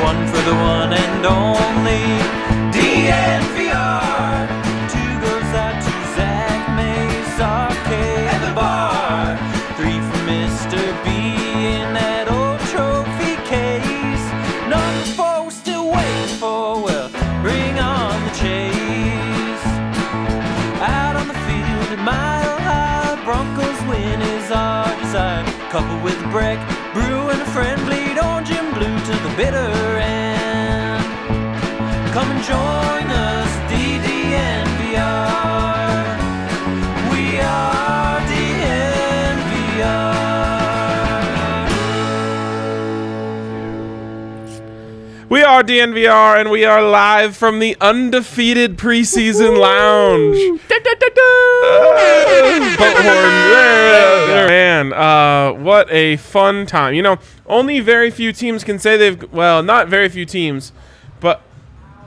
one for the one and only DNVR. Two goes out to Zac, Mace, RK, and the bar. Three for Mr. B in that old trophy case. Number four still waiting for, well, bring on the chase. Out on the field at Mile High, Broncos win is our desire. Couple with a break, brew and a friend, bleed orange and blue to the bitter end. Come and join us, DNVR. We are DNVR. We are DNVR, and we are live from the undefeated preseason lounge. Boat horn. Man, what a fun time. You know, only very few teams can say not very few teams, but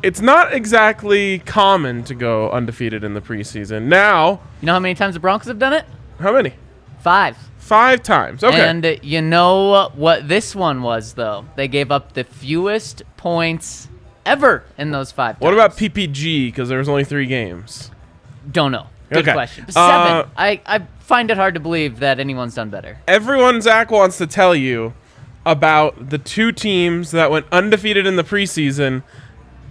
it's not exactly common to go undefeated in the preseason. Now, you know how many times the Broncos have done it? how many? 5. 5 times. Okay. And you know what this one was, though? They gave up the fewest points ever in those 5 times. What about PPG? Because there was only 3 games. Don't know. Good Okay. question. 7. I find it hard to believe that anyone's done better. Everyone Zach wants to tell you about the 2 teams that went undefeated in the preseason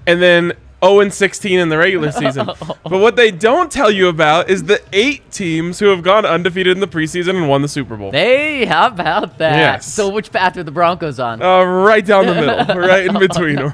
and then 0-16 in the regular season. But what they don't tell you about is the 8 teams who have gone undefeated in the preseason and won the Super Bowl. Hey, how about that? Yes. So which path are the Broncos on? Right down the middle, right in between them.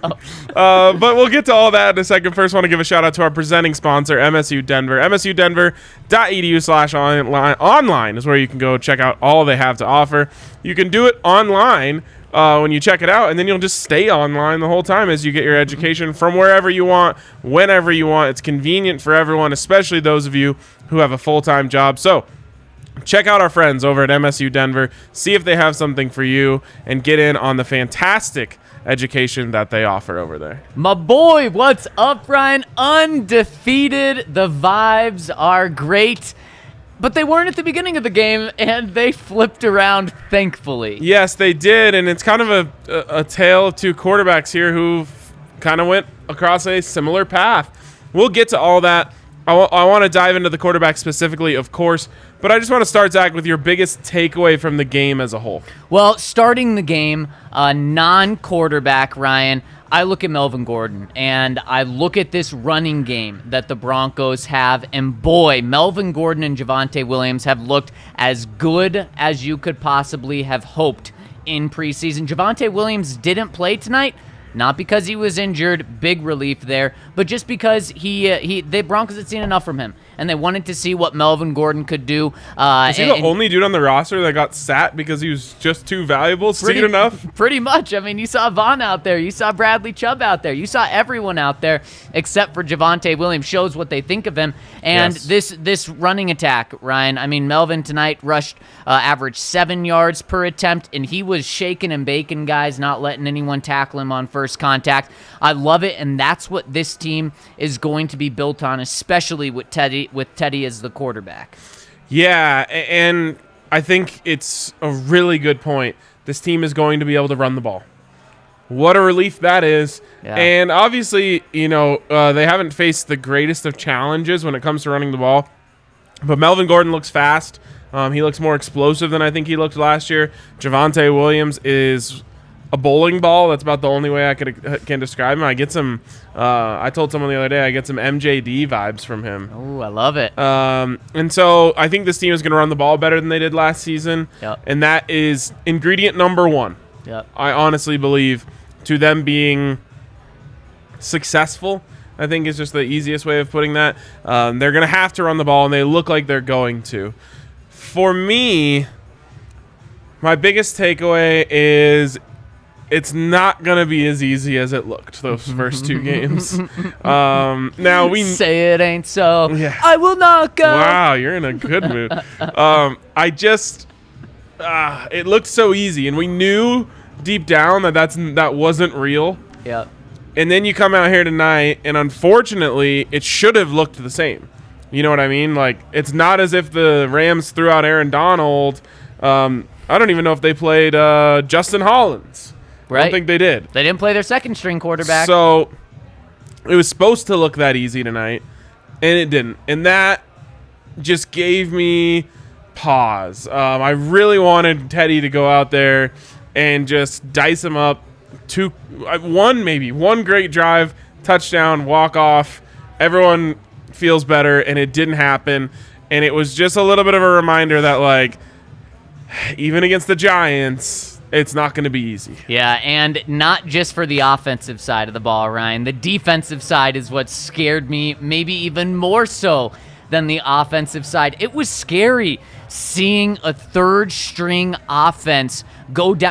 But we'll get to all that in a second. First, want to give a shout out to our presenting sponsor, MSU Denver. MSUdenver.edu/online. Online is where you can go check out all they have to offer. You can do it online when you check it out, and then you'll just stay online the whole time as you get your education from wherever you want, whenever you want. It's convenient for everyone, especially those of you who have a full-time job. So check out our friends over at MSU Denver, see if they have something for you, and get in on the fantastic education that they offer over there. My boy, what's up, Ryan? Undefeated. The vibes are great. But they weren't at the beginning of the game, and they flipped around, thankfully. Yes, they did, and it's kind of a tale of 2 quarterbacks here who kind of went across a similar path. We'll get to all that. I want to dive into the quarterback specifically, of course, but I just want to start, Zach, with your biggest takeaway from the game as a whole. Well, starting the game, non-quarterback, Ryan, I look at Melvin Gordon, and I look at this running game that the Broncos have, and boy, Melvin Gordon and Javonte Williams have looked as good as you could possibly have hoped in preseason. Javonte Williams didn't play tonight, not because he was injured, big relief there, but just because the Broncos had seen enough from him, and they wanted to see what Melvin Gordon could do. Is he the only dude on the roster that got sat because he was just too valuable? Seen enough? Pretty much. I mean, you saw Vaughn out there. You saw Bradley Chubb out there. You saw everyone out there except for Javonte Williams. Shows what they think of him. And yes. this running attack, Ryan, I mean, Melvin tonight rushed average 7 yards per attempt, and he was shaking and baking guys, not letting anyone tackle him on first contact. I love it, and that's what this team is going to be built on, especially with Teddy as the quarterback. Yeah, and I think it's a really good point. This team is going to be able to run the ball. What a relief that is. Yeah. And obviously, you know, they haven't faced the greatest of challenges when it comes to running the ball. But Melvin Gordon looks fast. He looks more explosive than I think he looked last year. Javonte Williams is a bowling ball. That's about the only way I can describe him. I get some. I told someone the other day I get some MJD vibes from him. Oh, I love it. And so I think this team is going to run the ball better than they did last season. Yep. And that is ingredient number 1. Yep. I honestly believe to them being successful. I think is just the easiest way of putting that. They're going to have to run the ball, and they look like they're going to. For me, my biggest takeaway is it's not going to be as easy as it looked those first 2 games. Now we say it ain't so. Yeah. I will not go. Wow, you're in a good mood. It looked so easy, and we knew deep down that wasn't real. Yep. And then you come out here tonight, and unfortunately, it should have looked the same. You know what I mean? Like, it's not as if the Rams threw out Aaron Donald. I don't even know if they played Justin Hollins. I don't think they did. They didn't play their second string quarterback. So it was supposed to look that easy tonight, and it didn't. And that just gave me pause. I really wanted Teddy to go out there and just dice him up. One great drive, touchdown, walk off. Everyone feels better, and it didn't happen. And it was just a little bit of a reminder that, like, even against the Giants, it's not going to be easy. Yeah, and not just for the offensive side of the ball, Ryan. The defensive side is what scared me, maybe even more so than the offensive side. It was scary seeing a third-string offense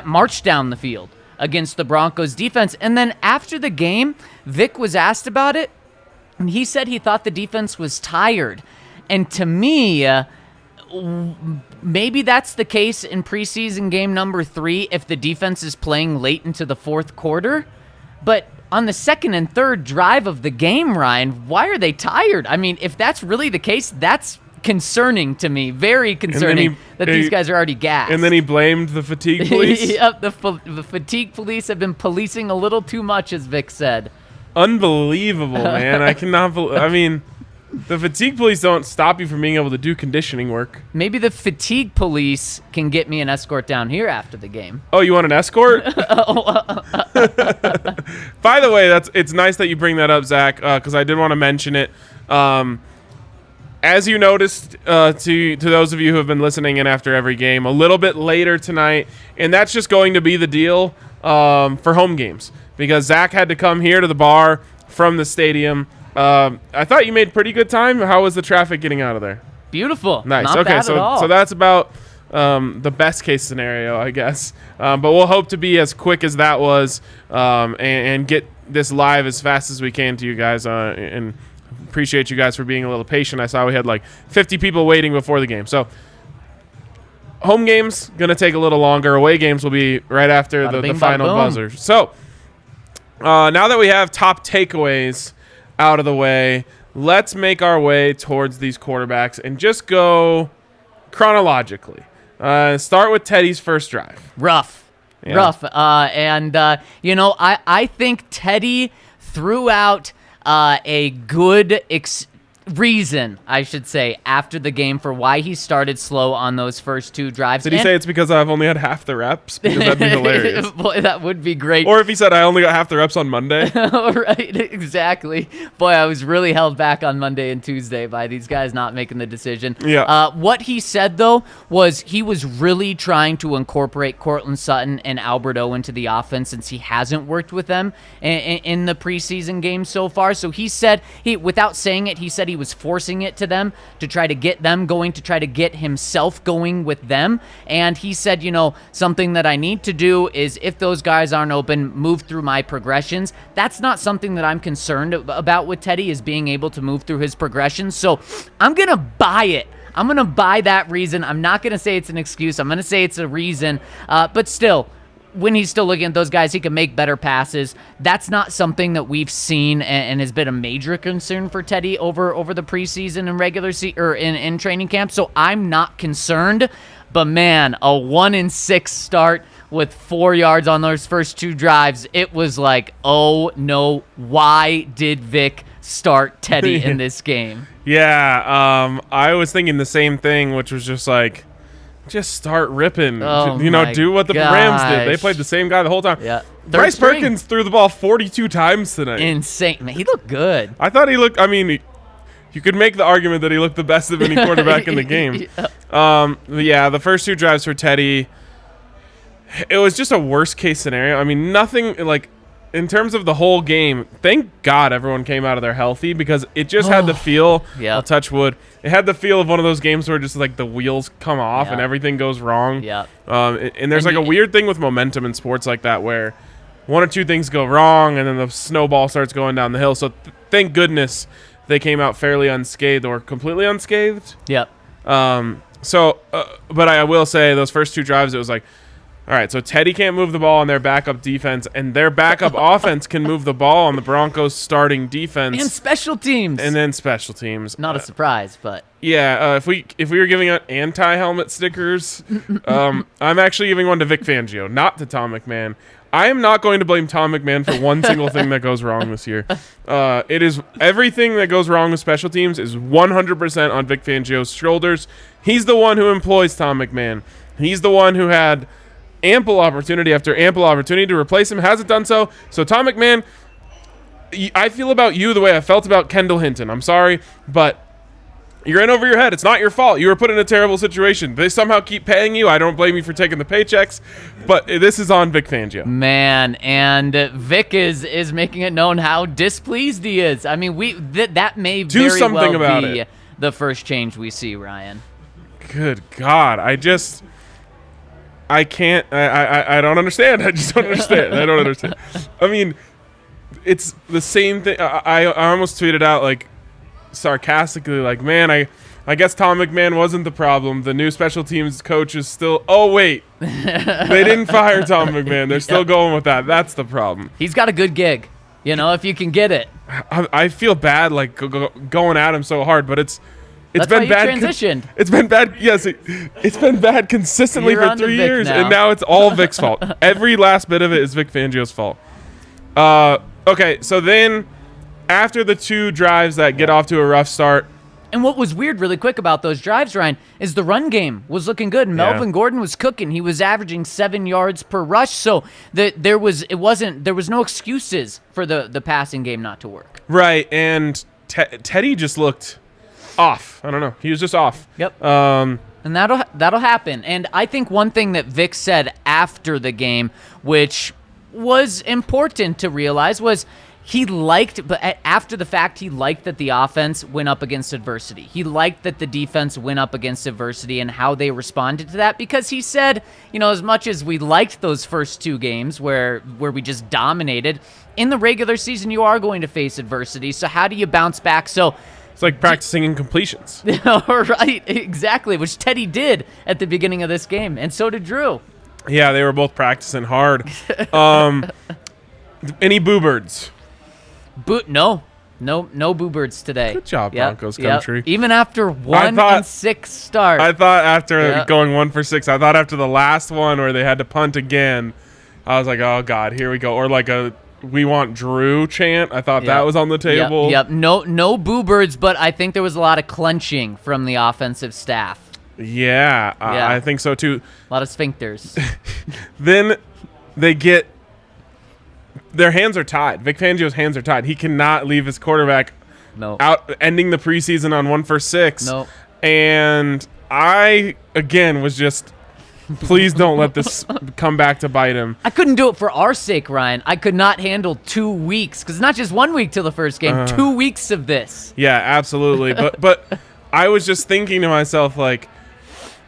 march down the field against the Broncos defense. And then after the game, Vic was asked about it, and he said he thought the defense was tired. And to me, maybe that's the case in preseason game number 3 if the defense is playing late into the fourth quarter. But on the second and third drive of the game, Ryan, why are they tired? I mean, if that's really the case, that's concerning to me. Very concerning that these guys are already gassed. And then he blamed the fatigue police? Yep, the fatigue police have been policing a little too much, as Vic said. Unbelievable, man. I cannot believe. I mean, the fatigue police don't stop you from being able to do conditioning work. Maybe the fatigue police can get me an escort down here after the game. Oh, you want an escort? By the way, it's nice that you bring that up, Zach, because I did want to mention it. As you noticed, to those of you who have been listening in after every game, a little bit later tonight, and that's just going to be the deal for home games, because Zach had to come here to the bar from the stadium. I thought you made pretty good time. How was the traffic getting out of there? Beautiful. Nice. Not Okay, bad at all. so that's about the best case scenario, I guess. But we'll hope to be as quick as that was and get this live as fast as we can to you guys. And appreciate you guys for being a little patient. I saw we had like 50 people waiting before the game. So home games going to take a little longer. Away games will be right after the final buzzer. So now that we have top takeaways out of the way, let's make our way towards these quarterbacks and just go chronologically. Start with Teddy's first drive. Rough. I think Teddy threw out a good reason, I should say, after the game for why he started slow on those first 2 drives. Did he say it's because I've only had half the reps? Because that'd be hilarious. Boy, that would be great. Or if he said I only got half the reps on Monday. Right, exactly. Boy, I was really held back on Monday and Tuesday by these guys not making the decision. Yeah. What he said, though, was he was really trying to incorporate Courtland Sutton and Albert O into the offense since he hasn't worked with them in the preseason game so far. So he said, without saying it, he said he was forcing it to them to try to get them going, to try to get himself going with them. And he said, something that I need to do is if those guys aren't open, move through my progressions. That's not something that I'm concerned about with Teddy, is being able to move through his progressions. So I'm going to buy it. I'm going to buy that reason. I'm not going to say it's an excuse. I'm going to say it's a reason. But still, when he's still looking at those guys, he can make better passes. That's not something that we've seen and has been a major concern for Teddy over the preseason and regular in training camp. So I'm not concerned. But man, a 1-6 start with 4 yards on those first 2 drives, it was like, oh no, why did Vic start Teddy in this game? Yeah, I was thinking the same thing, which was just like, just start ripping. Oh, do what the Rams did. They played the same guy the whole time. Yeah. Bryce Perkins threw the ball 42 times tonight. Insane. Man, he looked good. I thought he looked, you could make the argument that he looked the best of any quarterback in the game. Yeah, the first 2 drives for Teddy, it was just a worst case scenario. Nothing like, in terms of the whole game, thank God everyone came out of there healthy, because it just had the feel, I'll touch wood, it had the feel of one of those games where just like the wheels come off and everything goes wrong. Yeah. And there's a weird thing with momentum in sports like that where 1 or 2 things go wrong and then the snowball starts going down the hill. So thank goodness they came out fairly unscathed or completely unscathed. Yep. But I will say those first 2 drives, it was like, all right, so Teddy can't move the ball on their backup defense, and their backup offense can move the ball on the Broncos' starting defense. And special teams. And then special teams. Not a surprise, but... Yeah, if we were giving out anti-helmet stickers, I'm actually giving one to Vic Fangio, not to Tom McMahon. I am not going to blame Tom McMahon for one single thing that goes wrong this year. It is everything that goes wrong with special teams is 100% on Vic Fangio's shoulders. He's the one who employs Tom McMahon. He's the one who had ample opportunity after ample opportunity to replace him, hasn't done so. So Tom McMahon, I feel about you the way I felt about Kendall Hinton. I'm sorry, but you're in over your head. It's not your fault. You were put in a terrible situation. They somehow keep paying you. I don't blame you for taking the paychecks, but this is on Vic Fangio. Man, and Vic is making it known how displeased he is. I mean, that may do very something well about be it. The first change we see, Ryan. Good God. I can't. I don't understand. I just don't understand. I don't understand. I mean, it's the same thing. I almost tweeted out, like, sarcastically, like, man, I guess Tom McMahon wasn't the problem. The new special teams coach is still. Oh wait, they didn't fire Tom McMahon. They're still going with that. That's the problem. He's got a good gig, if you can get it. I feel bad, like going at him so hard, but it's That's been why bad. You transitioned. It's been bad. Yes, it's been bad consistently You're for on to 3 Vic years, now. and now it's all Vic's fault. Every last bit of it is Vic Fangio's fault. Okay, so then after the 2 drives that get off to a rough start. And what was weird really quick about those drives, Ryan, is the run game was looking good. Melvin Gordon was cooking. He was averaging 7 yards per rush. So there was no excuses for the passing game not to work. Right, and Teddy just looked off. I don't know. He was just off. Yep. And that'll happen. And I think one thing that Vic said after the game, which was important to realize, was after the fact, he liked that the offense went up against adversity. He liked that the defense went up against adversity and how they responded to that, because he said, as much as we liked those first 2 games where we just dominated, in the regular season you are going to face adversity. So how do you bounce back? So it's like practicing incompletions. Right, exactly, which Teddy did at the beginning of this game, and so did Drew. Yeah, they were both practicing hard. Any boo birds? No boo birds today. Good job, Broncos Country. Even after 1-6 start. I thought after going 1 for 6, I thought after the last one where they had to punt again, I was like, oh God, here we go. Or like a "We want Drew" chant. I thought that was on the table. Yep. No boo birds, but I think there was a lot of clenching from the offensive staff. Yeah, I think so too. A lot of sphincters. Then they get. Their hands are tied. Vic Fangio's hands are tied. He cannot leave his quarterback out, ending the preseason on 1 for 6. Nope. And I, again, was just, please don't let this come back to bite him. I couldn't do it for our sake, Ryan. I could not handle 2 weeks, because not just 1 week till the first game, 2 weeks of this. Yeah, absolutely. But I was just thinking to myself, like,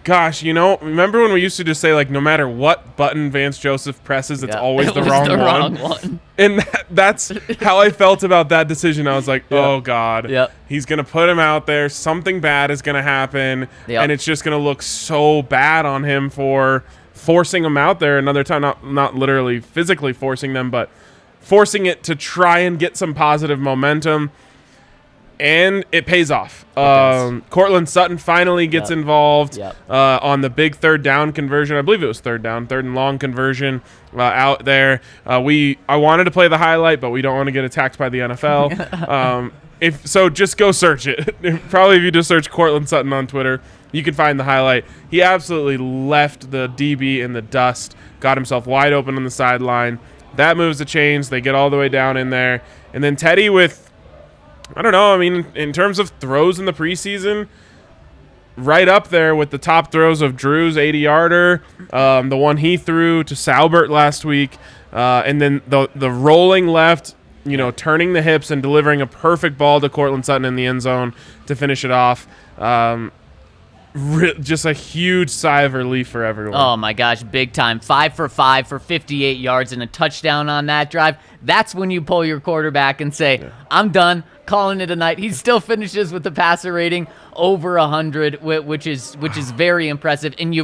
gosh, remember when we used to just say, like, no matter what button Vance Joseph presses, it's always the wrong one? And that's how I felt about that decision. I was like, oh, God. He's going to put him out there. Something bad is going to happen. And it's just going to look so bad on him for forcing him out there another time. Not literally physically forcing them, but forcing it to try and get some positive momentum. And it pays off. Courtland Sutton finally gets involved on the big 3rd down conversion. I believe it was 3rd down, 3rd and long conversion out there. I wanted to play the highlight, but we don't want to get attacked by the NFL. Just go search it. Probably if you just search Courtland Sutton on Twitter, you can find the highlight. He absolutely left the DB in the dust, got himself wide open on the sideline. That moves the chains. They get all the way down in there. And then Teddy with, I don't know, I mean, in terms of throws in the preseason, right up there with the top throws of Drew's 80-yarder, the one he threw to Salbert last week, and then the rolling left, turning the hips and delivering a perfect ball to Courtland Sutton in the end zone to finish it off. Just a huge sigh of relief for everyone. Oh, my gosh, big time. 5 for 5 for 58 yards and a touchdown on that drive. That's when you pull your quarterback and say, I'm done, calling it a night. He still finishes with the passer rating over 100, which is very impressive. And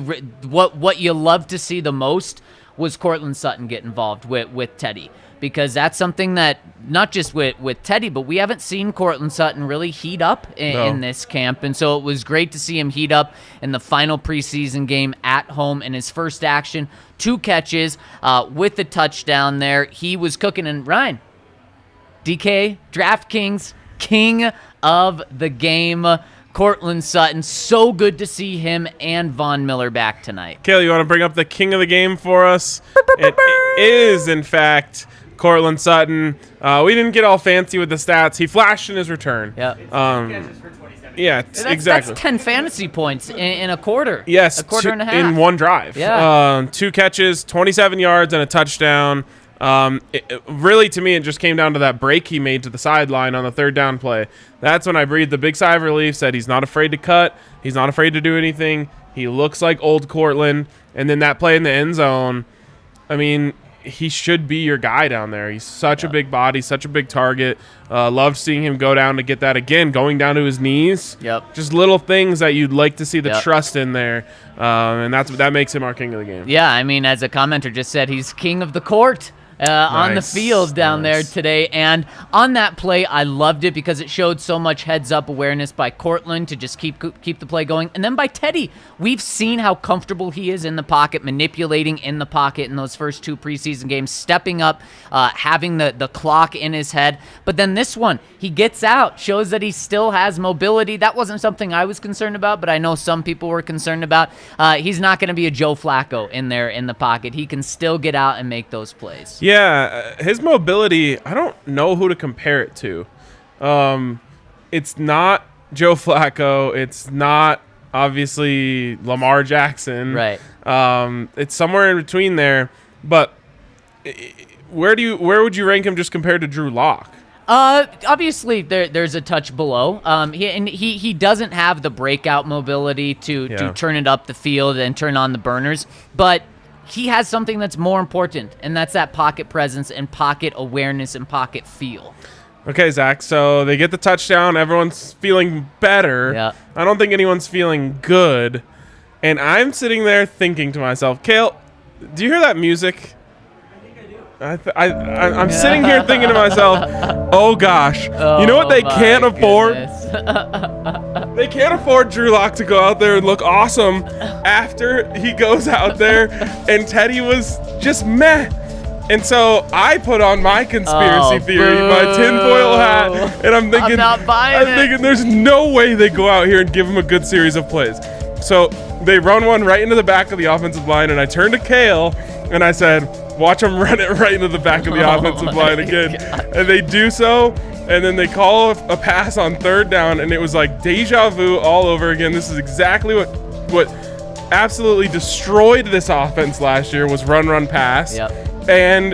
what you love to see the most was Courtland Sutton get involved with Teddy, because that's something that not just with Teddy, but we haven't seen Courtland Sutton really heat up in this camp. And so it was great to see him heat up in the final preseason game at home in his first action. 2 catches with the touchdown there. He was cooking. And Ryan, DK, DraftKings, king of the game, Courtland Sutton. So good to see him and Von Miller back tonight. Kale, you want to bring up the king of the game for us? It is, in fact, Courtland Sutton. We didn't get all fancy with the stats. He flashed in his return. Yep. Yeah, exactly. That's 10 fantasy points in a quarter. Yes, a quarter and a half. In one drive. Yeah. 2 catches, 27 yards, and a touchdown. Really, to me, it just came down to that break he made to the sideline on the 3rd down play. That's when I breathed a big sigh of relief, said he's not afraid to cut. He's not afraid to do anything. He looks like old Courtland. And then that play in the end zone, I mean, he should be your guy down there. He's such a big body, such a big target. Loved seeing him go down to get that again, going down to his knees. Yep. Just little things that you'd like to see the trust in there. And that makes him our king of the game. Yeah, I mean, as a commenter just said, he's king of the court. On the field down there today. And on that play, I loved it because it showed so much heads-up awareness by Courtland to just keep the play going. And then by Teddy, we've seen how comfortable he is in the pocket, manipulating in the pocket in those first 2 preseason games, stepping up, having the clock in his head. But then this one, he gets out, shows that he still has mobility. That wasn't something I was concerned about, but I know some people were concerned about. He's not going to be a Joe Flacco in there in the pocket. He can still get out and make those plays. Yeah, his mobility, I don't know who to compare it to. It's not Joe Flacco. It's not, obviously, Lamar Jackson. Right. It's somewhere in between there. But where would you rank him just compared to Drew Lock? Obviously, there's a touch below. He doesn't have the breakout mobility to turn it up the field and turn on the burners. But he has something that's more important, and that's that pocket presence and pocket awareness and pocket feel. Okay, Zach, so they get the touchdown. Everyone's feeling better. Yeah. I don't think anyone's feeling good. And I'm sitting there thinking to myself, Kale, do you hear that music? I think I do. I'm sitting here thinking to myself, oh gosh, you know what they can't afford? They can't afford Drew Lock to go out there and look awesome after he goes out there and Teddy was just meh. And so I put on my conspiracy theory, my tinfoil hat, and I'm thinking, there's no way they go out here and give him a good series of plays. So they run one right into the back of the offensive line, and I turned to Kale and I said, watch them run it right into the back of the offensive line again. And they do so, and then they call a pass on 3rd down, and it was like deja vu all over again. This is exactly what absolutely destroyed this offense last year was run, pass. Yep. And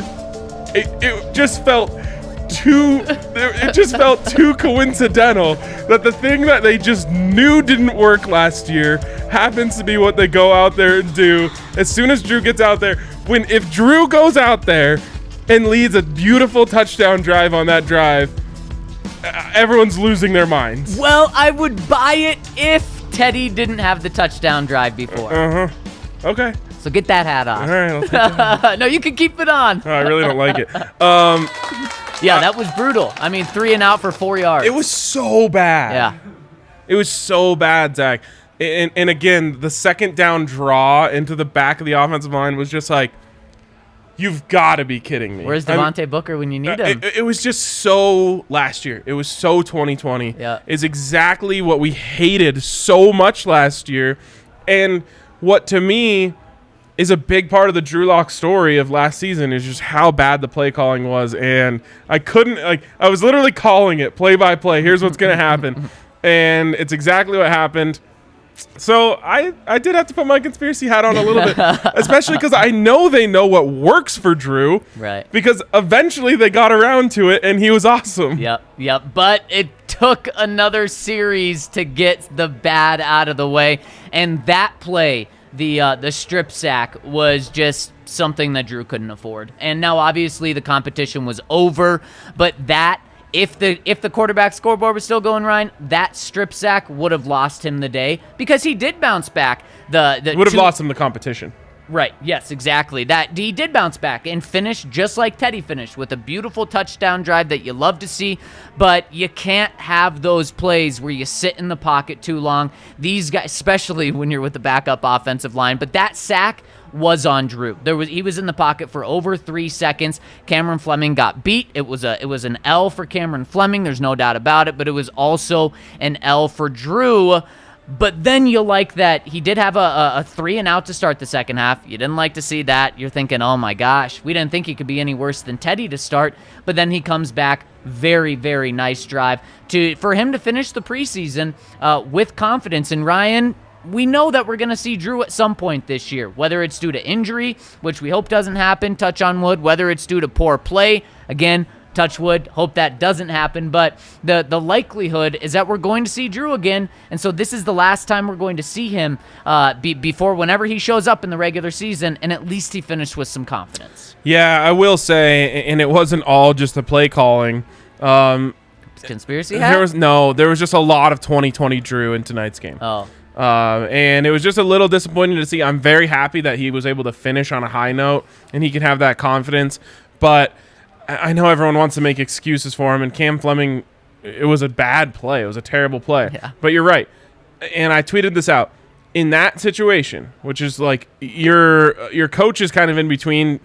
it just felt too coincidental that the thing that they just knew didn't work last year happens to be what they go out there and do as soon as Drew gets out there. If Drew goes out there and leads a beautiful touchdown drive on that drive, everyone's losing their minds. Well, I would buy it if Teddy didn't have the touchdown drive before. Okay. So get that hat off. All right, I'll take that. No, you can keep it on. Oh, I really don't like it. Yeah, that was brutal. I mean, 3 and out for 4 yards. It was so bad. Yeah. It was so bad, Zach. And again, the 2nd down draw into the back of the offensive line was just like, you've got to be kidding me. Where's Devontae Booker when you need him? It was just so last year. It was so 2020. Yeah. It's exactly what we hated so much last year. And what to me is a big part of the Drew Lock story of last season is just how bad the play calling was. And I was literally calling it play by play. Here's what's going to happen. And it's exactly what happened. So I did have to put my conspiracy hat on a little bit, especially because I know they know what works for Drew. Right. Because eventually they got around to it, and he was awesome. Yep. But it took another series to get the bad out of the way. And that play, the strip sack, was just something that Drew couldn't afford. And now, obviously, the competition was over, but that... If the quarterback scoreboard was still going, Ryan, that strip sack would have lost him the day because he did bounce back. Would have lost him the competition. Right. Yes, exactly. That he did bounce back and finish just like Teddy finished with a beautiful touchdown drive that you love to see, but you can't have those plays where you sit in the pocket too long. These guys, especially when you're with the backup offensive line, but that sack was on Drew. He was in the pocket for over 3 seconds. Cameron Fleming got beat. It was an L for Cameron Fleming. There's no doubt about it, but it was also an L for Drew. But then you like that he did have a 3 and out to start the second half. You didn't like to see that. You're thinking, oh my gosh, we didn't think he could be any worse than Teddy to start. But then he comes back. Very, very nice drive for him to finish the preseason with confidence. And Ryan, we know that we're going to see Drew at some point this year, whether it's due to injury, which we hope doesn't happen, touch on wood, whether it's due to poor play, again, touch wood, hope that doesn't happen, but the likelihood is that we're going to see Drew again, and so this is the last time we're going to see him before whenever he shows up in the regular season, and at least he finished with some confidence. Yeah, I will say, and it wasn't all just the play calling. Conspiracy hat? There was just a lot of 2020 Drew in tonight's game. Oh. And it was just a little disappointing to see. I'm very happy that he was able to finish on a high note and he can have that confidence, but I know everyone wants to make excuses for him, and Cam Fleming, it was a bad play. It was a terrible play. Yeah. But you're right. And I tweeted this out. In that situation, which is like your coach is kind of in between,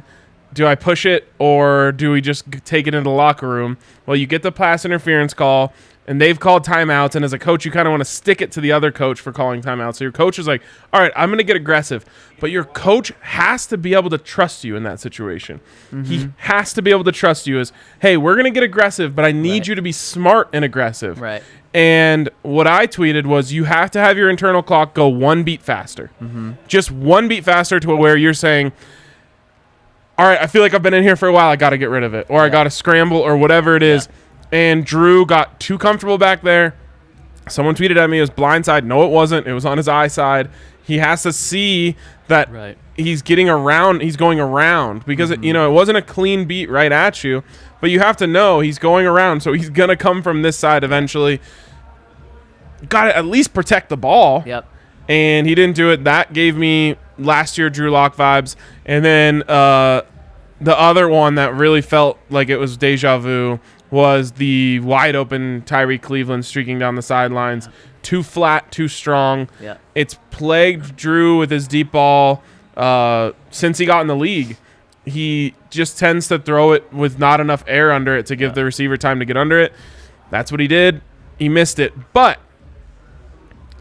do I push it or do we just take it into the locker room? Well, you get the pass interference call, and they've called timeouts, and as a coach, you kind of want to stick it to the other coach for calling timeouts. So your coach is like, all right, I'm going to get aggressive. But your coach has to be able to trust you in that situation. Mm-hmm. He has to be able to trust you as, hey, we're going to get aggressive, but I need you to be smart and aggressive. Right. And what I tweeted was you have to have your internal clock go 1 beat faster. Mm-hmm. Just 1 beat faster to where you're saying, all right, I feel like I've been in here for a while. I got to get rid of it. Or I got to scramble or whatever it is. And Drew got too comfortable back there. Someone tweeted at me, it was blindside. No, it wasn't. It was on his eye side. He has to see that he's getting around. He's going around because, it wasn't a clean beat right at you. But you have to know he's going around, so he's going to come from this side eventually. Got to at least protect the ball. Yep. And he didn't do it. That gave me last year Drew Lock vibes. And then the other one that really felt like it was deja vu was the wide open Tyree Cleveland streaking down the sidelines. Too flat, too strong. Yeah. It's plagued Drew with his deep ball since he got in the league. He just tends to throw it with not enough air under it to give the receiver time to get under it. That's what he did. He missed it. But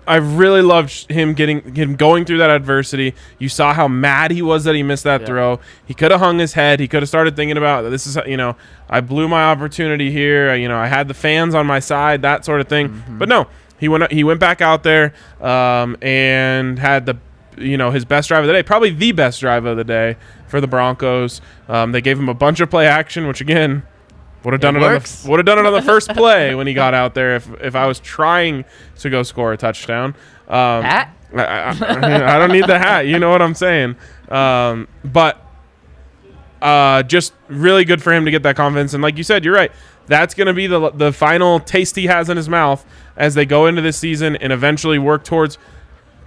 I really loved him going through that adversity. You saw how mad he was that he missed that throw. He could have hung his head. He could have started thinking about, this is, I blew my opportunity here. I had the fans on my side, that sort of thing. Mm-hmm. But no, he went back out there and had his best drive of the day, probably the best drive of the day for the Broncos. They gave him a bunch of play action, which again, would have done it on the first play when he got out there if I was trying to go score a touchdown. Hat? I don't need the hat. You know what I'm saying. But just really good for him to get that confidence. And like you said, you're right. That's going to be the final taste he has in his mouth as they go into this season and eventually work towards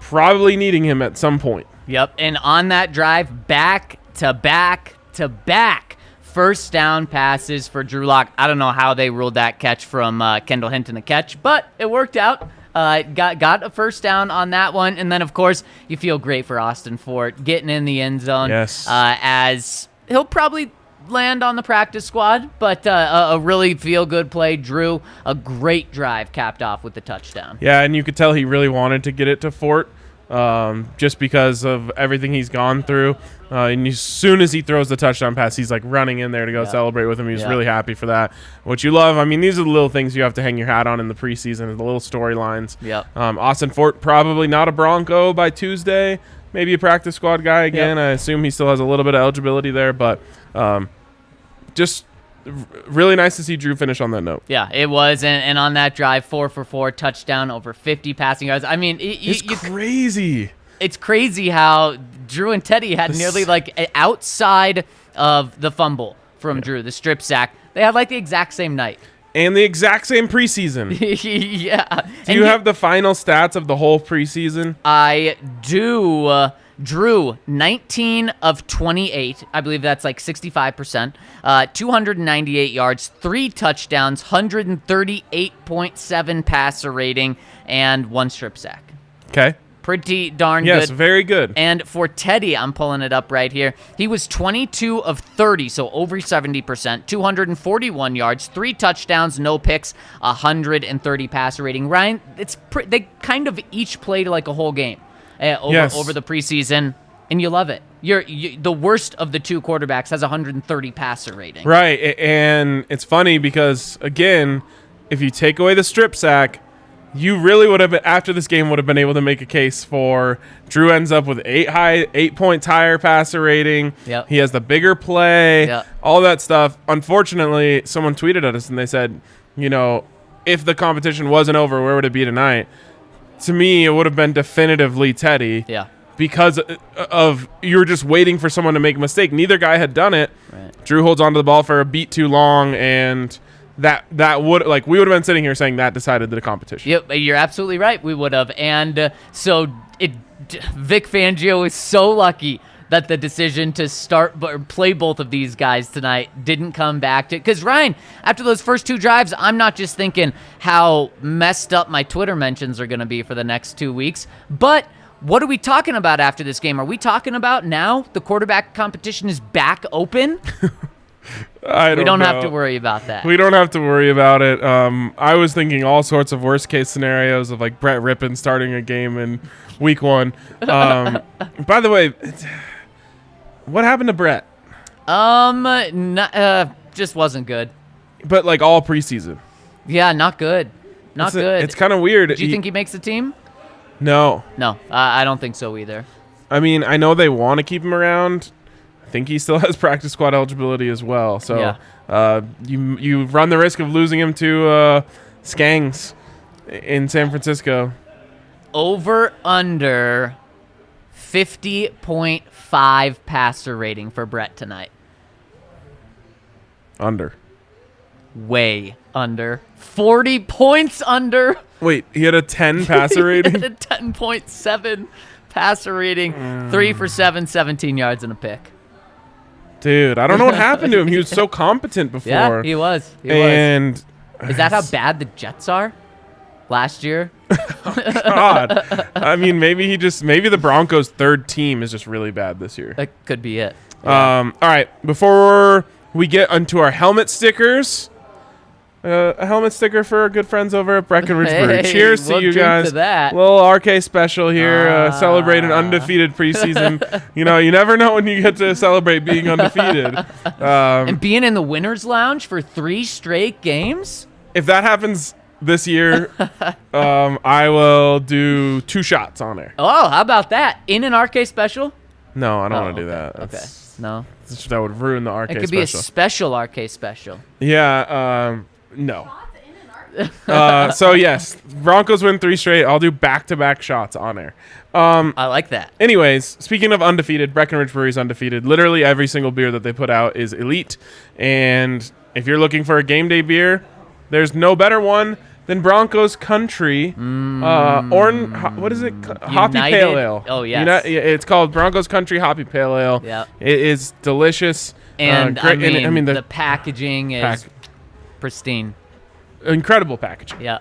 probably needing him at some point. Yep. And on that drive, back to back to back first down passes for Drew Lock. I don't know how they ruled that catch from Kendall Hinton a catch, but it worked out. Got a first down on that one. And then, of course, you feel great for Austin Fort getting in the end zone. Yes. As he'll probably land on the practice squad, but a really feel-good play. Drew, a great drive capped off with the touchdown. Yeah, and you could tell he really wanted to get it to Fort just because of everything he's gone through. And as soon as he throws the touchdown pass, he's like running in there to go celebrate with him. He's really happy for that. What you love, these are the little things you have to hang your hat on in the preseason, the little storylines. Yep. Austin Fort, probably not a Bronco by Tuesday, maybe a practice squad guy again. I assume he still has a little bit of eligibility there, but just really nice to see Drew finish on that note. Yeah, it was. And on that drive, 4 for 4, touchdown, over 50 passing yards. It's crazy. It's crazy how Drew and Teddy had nearly outside of the fumble from Drew, the strip sack. They had the exact same night. And the exact same preseason. Yeah. Do you have the final stats of the whole preseason? I do. Drew, 19 of 28. I believe that's like 65%. 298 yards, 3 touchdowns, 138.7 passer rating, and 1 strip sack. Okay. Pretty darn good. Yes, very good. And for Teddy, I'm pulling it up right here. He was 22 of 30, so over 70%, 241 yards, 3 touchdowns, no picks, 130 passer rating. Ryan, they kind of each played like a whole game over the preseason, and you love it. The worst of the 2 quarterbacks has 130 passer rating. Right, and it's funny because, again, if you take away the strip sack, you really would have, after this game, would have been able to make a case for Drew ends up with 8 points higher passer rating. Yep. He has the bigger play, Yep. all that stuff. Unfortunately, someone tweeted at us and they said, if the competition wasn't over, where would it be tonight? To me, it would have been definitively Teddy. Yeah. Because of you were just waiting for someone to make a mistake. Neither guy had done it. Right. Drew holds onto the ball for a beat too long, and that would, like, we would have been sitting here saying that decided the competition. Yep, you're absolutely right. We would have. And so Vic Fangio is so lucky that the decision to play both of these guys tonight didn't come back to, because Ryan, after those first 2 drives, I'm not just thinking how messed up my Twitter mentions are going to be for the next 2 weeks, but what are we talking about after this game? Are we talking about now the quarterback competition is back open? We don't have to worry about that. We don't have to worry about it. I was thinking all sorts of worst case scenarios of like Brett Rippon starting a game in week 1. By the way, what happened to Brett? Just wasn't good. But like all preseason. Yeah, not good. Not good. It's kind of weird. Do you think he makes the team? No. No, I don't think so either. I mean, I know they want to keep him around. I think he still has practice squad eligibility as well. So you run the risk of losing him to Skangs in San Francisco. Over under 50.5 passer rating for Brett tonight. Under. Way under. 40 points under. What he had a 10 passer rating? He had a 10.7 passer rating. 3 for 7, 17 yards and a pick. Dude, I don't know what happened to him. He was so competent before. Yeah, he was. And is that how bad the Jets are? Last year? God. I mean, maybe the Broncos' third team is just really bad this year. That could be it. Yeah. All right, before we get onto our helmet stickers, a helmet sticker for our good friends over at Breckenridge Brewery. Cheers to you guys. To that. Little RK special here, celebrate an undefeated preseason. You never know when you get to celebrate being undefeated. And being in the winner's lounge for 3 straight games? If that happens this year, I will do 2 shots on there. Oh, how about that? In an RK special? No, I don't want to do that. Okay. No. That would ruin the RK special. It could be a special RK special. Yeah, no. So, yes, Broncos win 3 straight. I'll do back-to-back shots on air. I like that. Anyways, speaking of undefeated, Breckenridge Brewery's undefeated. Literally every single beer that they put out is elite. And if you're looking for a game day beer, there's no better one than Broncos Coutry. What is it? Hoppy Pale Ale. Oh, yes. It's called Broncos Coutry Hoppy Pale Ale. Yeah. It is delicious. And great. The packaging is pristine. Incredible packaging. Yeah.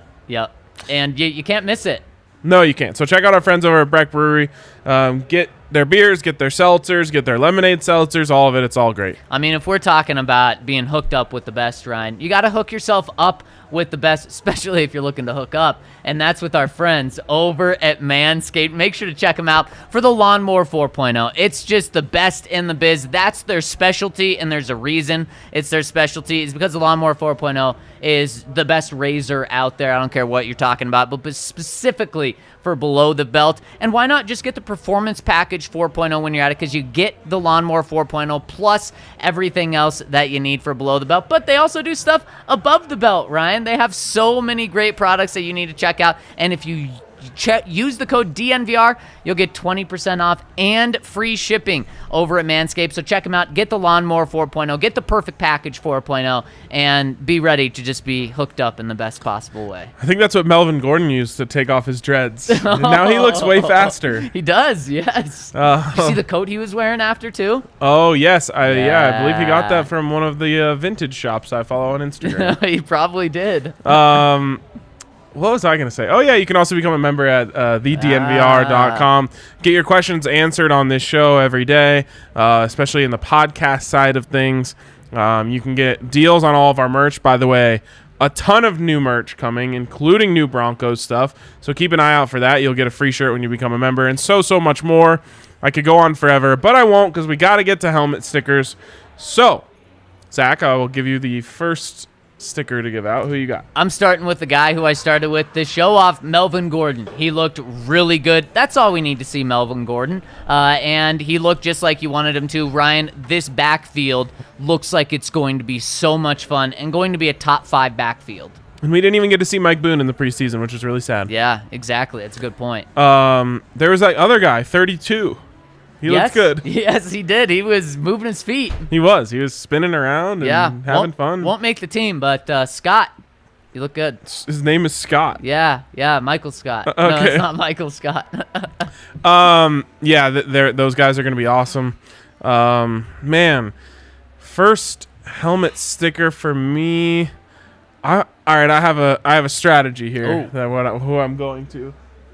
And you can't miss it. No, you can't. So check out our friends over at Breck Brewery. Get their beers, get their seltzers, get their lemonade seltzers, all of it. It's all great. I mean, if we're talking about being hooked up with the best, Ryan, you got to hook yourself up with the best, especially if you're looking to hook up. And that's with our friends over at Manscaped. Make sure to check them out for the Lawnmower 4.0. It's just the best in the biz. That's their specialty, and there's a reason it's their specialty. It's because the Lawnmower 4.0 is the best razor out there. I don't care what you're talking about, but specifically for below the belt. And why not just get the Performance Package 4.0 when you're at it, because you get the Lawnmower 4.0 plus everything else that you need for below the belt. But they also do stuff above the belt, Ryan. They have so many great products that you need to check out. And if you use the code DNVR. You'll get 20% off and free shipping over at Manscaped. So check them out. Get the Lawnmower 4.0. Get the Perfect Package 4.0. And be ready to just be hooked up in the best possible way. I think that's what Melvin Gordon used to take off his dreads. And now he looks way faster. He does, yes. You see the coat he was wearing after, too? Oh, yes. I believe he got that from one of the vintage shops I follow on Instagram. He probably did. What was I going to say? Oh, yeah, you can also become a member at thednvr.com. Get your questions answered on this show every day, especially in the podcast side of things. You can get deals on all of our merch. By the way, a ton of new merch coming, including new Broncos stuff. So keep an eye out for that. You'll get a free shirt when you become a member, and so much more. I could go on forever, but I won't because we got to get to helmet stickers. So, Zach, I will give you the first sticker to give out. Who you got? I'm starting with the guy who I started with to show off, Melvin Gordon. He looked really good. That's all we need to see, Melvin Gordon. And he looked just like you wanted him to. Ryan, this backfield looks like it's going to be so much fun and going to be a top 5 backfield. And we didn't even get to see Mike Boone in the preseason, which is really sad. Yeah, exactly. That's a good point. There was that other guy, 32. He looked good. Yes, he did. He was moving his feet. He was spinning around and having fun. Won't make the team, but Scott, you look good. His name is Scott. Yeah, Michael Scott. Okay. No, it's not Michael Scott. Those guys are going to be awesome. Man, first helmet sticker for me. All right, I have a strategy here. Who I'm going to.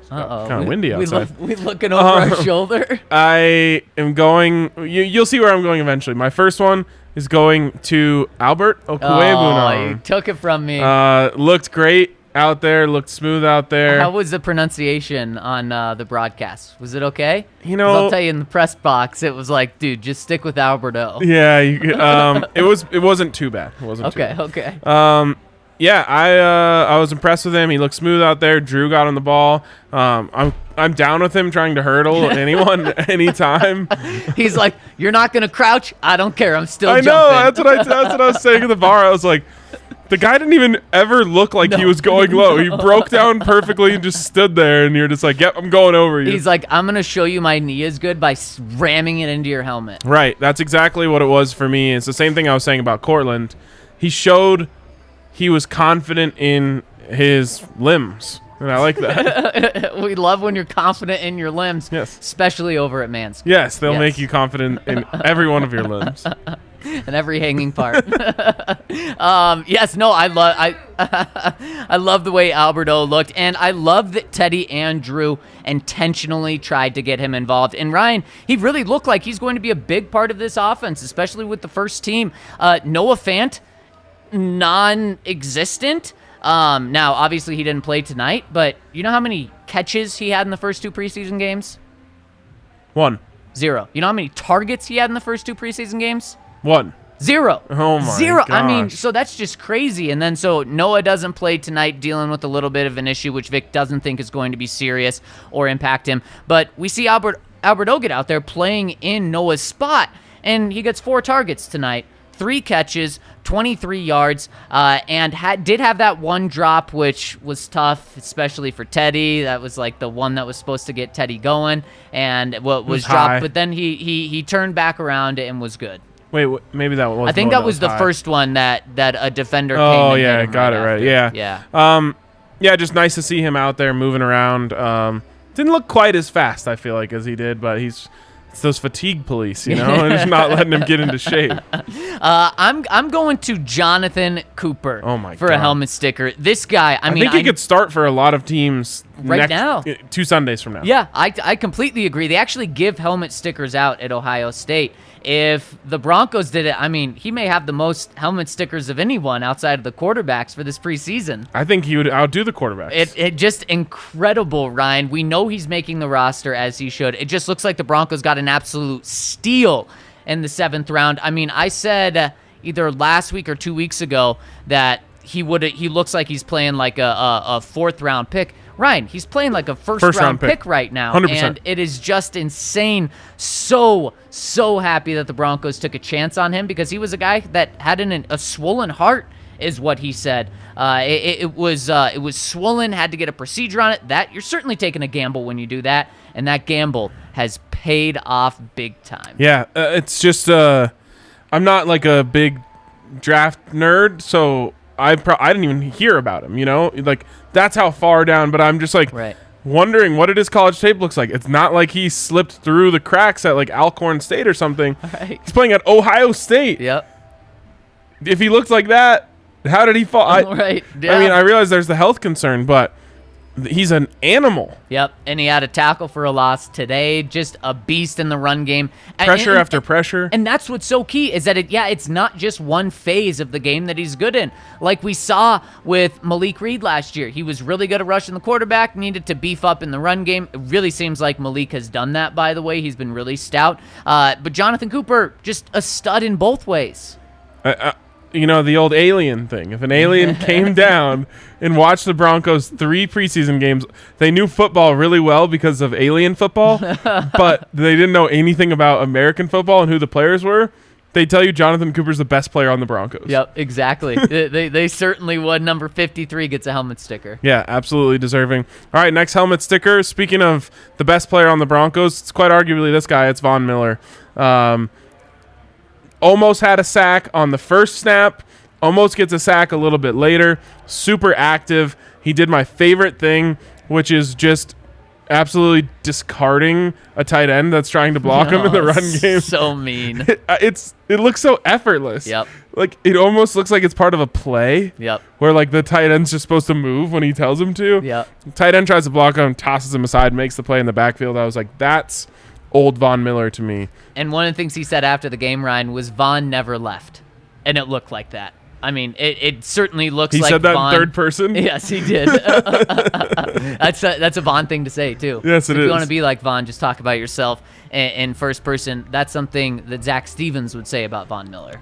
Uh-oh. Kind of windy outside. We looking over our shoulder. I am going. You'll see where I'm going eventually. My first one is going to Albert Okwuegbunam. Oh, you took it from me. Looked great out there. Looked smooth out there. How was the pronunciation on the broadcast? Was it okay? You know, I'll tell you in the press box, it was like, dude, just stick with Alberto. Yeah. It wasn't too bad. It wasn't too bad. Okay. Yeah, I was impressed with him. He looked smooth out there. Drew got on the ball. I'm down with him trying to hurdle anyone anytime. He's like, you're not gonna crouch. I don't care. I'm still jumping. I know. That's what I was saying at the bar. I was like, the guy didn't even ever look like he was going low. He broke down perfectly and just stood there. And you're just like, yep, I'm going over you. He's like, I'm gonna show you my knee is good by ramming it into your helmet. Right. That's exactly what it was for me. It's the same thing I was saying about Courtland. He showed he was confident in his limbs, and I like that. We love when you're confident in your limbs, yes, especially over at Manscaped. Yes, they'll make you confident in every one of your limbs. And every hanging part. I love the way Alberto looked, and I love that Teddy and Drew intentionally tried to get him involved. And Ryan, he really looked like he's going to be a big part of this offense, especially with the first team. Noah Fant, non-existent. Now, obviously, he didn't play tonight, but you know how many catches he had in the first 2 preseason games? 1. 0. You know how many targets he had in the first 2 preseason games? 1. 0. Oh, my 0. gosh. I mean, so that's just crazy. And then so Noah doesn't play tonight, dealing with a little bit of an issue, which Vic doesn't think is going to be serious or impact him. But we see Alberto get out there playing in Noah's spot, and he gets 4 targets tonight. 3 catches, 23 yards, and did have that one drop, which was tough, especially for Teddy. That was like the one that was supposed to get Teddy going, and what was dropped. But then he turned back around and was good. Wait, maybe that was. I think that was the first one that a defender. Oh came and yeah, hit him got it right. Yeah, yeah. Yeah, just nice to see him out there moving around. Didn't look quite as fast, I feel like, as he did, but it's those fatigue police, and just not letting him get into shape. I'm going to Jonathan Cooper for a helmet sticker. This guy, I mean, think he could start for a lot of teams now. 2 Sundays from now. Yeah, I completely agree. They actually give helmet stickers out at Ohio State. If the Broncos did it, I mean, he may have the most helmet stickers of anyone outside of the quarterbacks for this preseason. I think he would outdo the quarterbacks. It just incredible, Ryan. We know he's making the roster as he should. It just looks like the Broncos got an absolute steal in the 7th round. I mean, I said either last week or 2 weeks ago that he looks like he's playing like a 4th round pick. Ryan, he's playing like a first round pick right now. 100%. And it is just insane. So happy that the Broncos took a chance on him, because he was a guy that had a swollen heart is what he said. It was swollen, had to get a procedure on it. That you're certainly taking a gamble when you do that, and that gamble has paid off big time. Yeah, it's just I'm not like a big draft nerd, so I didn't even hear about him. Like that's how far down. But I'm just like wondering what his college tape looks like. It's not like he slipped through the cracks at like Alcorn State or something. Right. He's playing at Ohio State. Yep. If he looked like that, how did he fall? Right. Yeah. I mean, I realize there's the health concern, but he's an animal. Yep. And he had a tackle for a loss today. Just a beast in the run game. Pressure after pressure. And that's what's so key is that it's not just one phase of the game that he's good in. Like we saw with Malik Reed last year. He was really good at rushing the quarterback, needed to beef up in the run game. It really seems like Malik has done that, by the way. He's been really stout. But Jonathan Cooper, just a stud in both ways. The old alien thing. If an alien came down and watched the Broncos 3 preseason games, they knew football really well because of alien football, but they didn't know anything about American football and who the players were. They tell you Jonathan Cooper's the best player on the Broncos. Yep, exactly. they certainly would. Number 53 gets a helmet sticker. Yeah, absolutely deserving. All right, next helmet sticker. Speaking of the best player on the Broncos, it's quite arguably this guy. It's Von Miller. Almost had a sack on the first snap. Almost gets a sack a little bit later. Super active. He did my favorite thing, which is just absolutely discarding a tight end that's trying to block him in the run game. So mean. It looks so effortless. Yep. Like it almost looks like it's part of a play. Yep. Where like the tight end's just supposed to move when he tells him to. Yep. Tight end tries to block him, tosses him aside, makes the play in the backfield. I was like, that's old Von Miller to me. And one of the things he said after the game, Ryan, was Von never left. And it looked like that. I mean, it certainly looks like He said that Von, in third person? Yes, he did. That's a Von thing to say, too. Yes, If is. you want to be like Von, just talk about yourself in first person. That's something that Zac Stevens would say about Von Miller.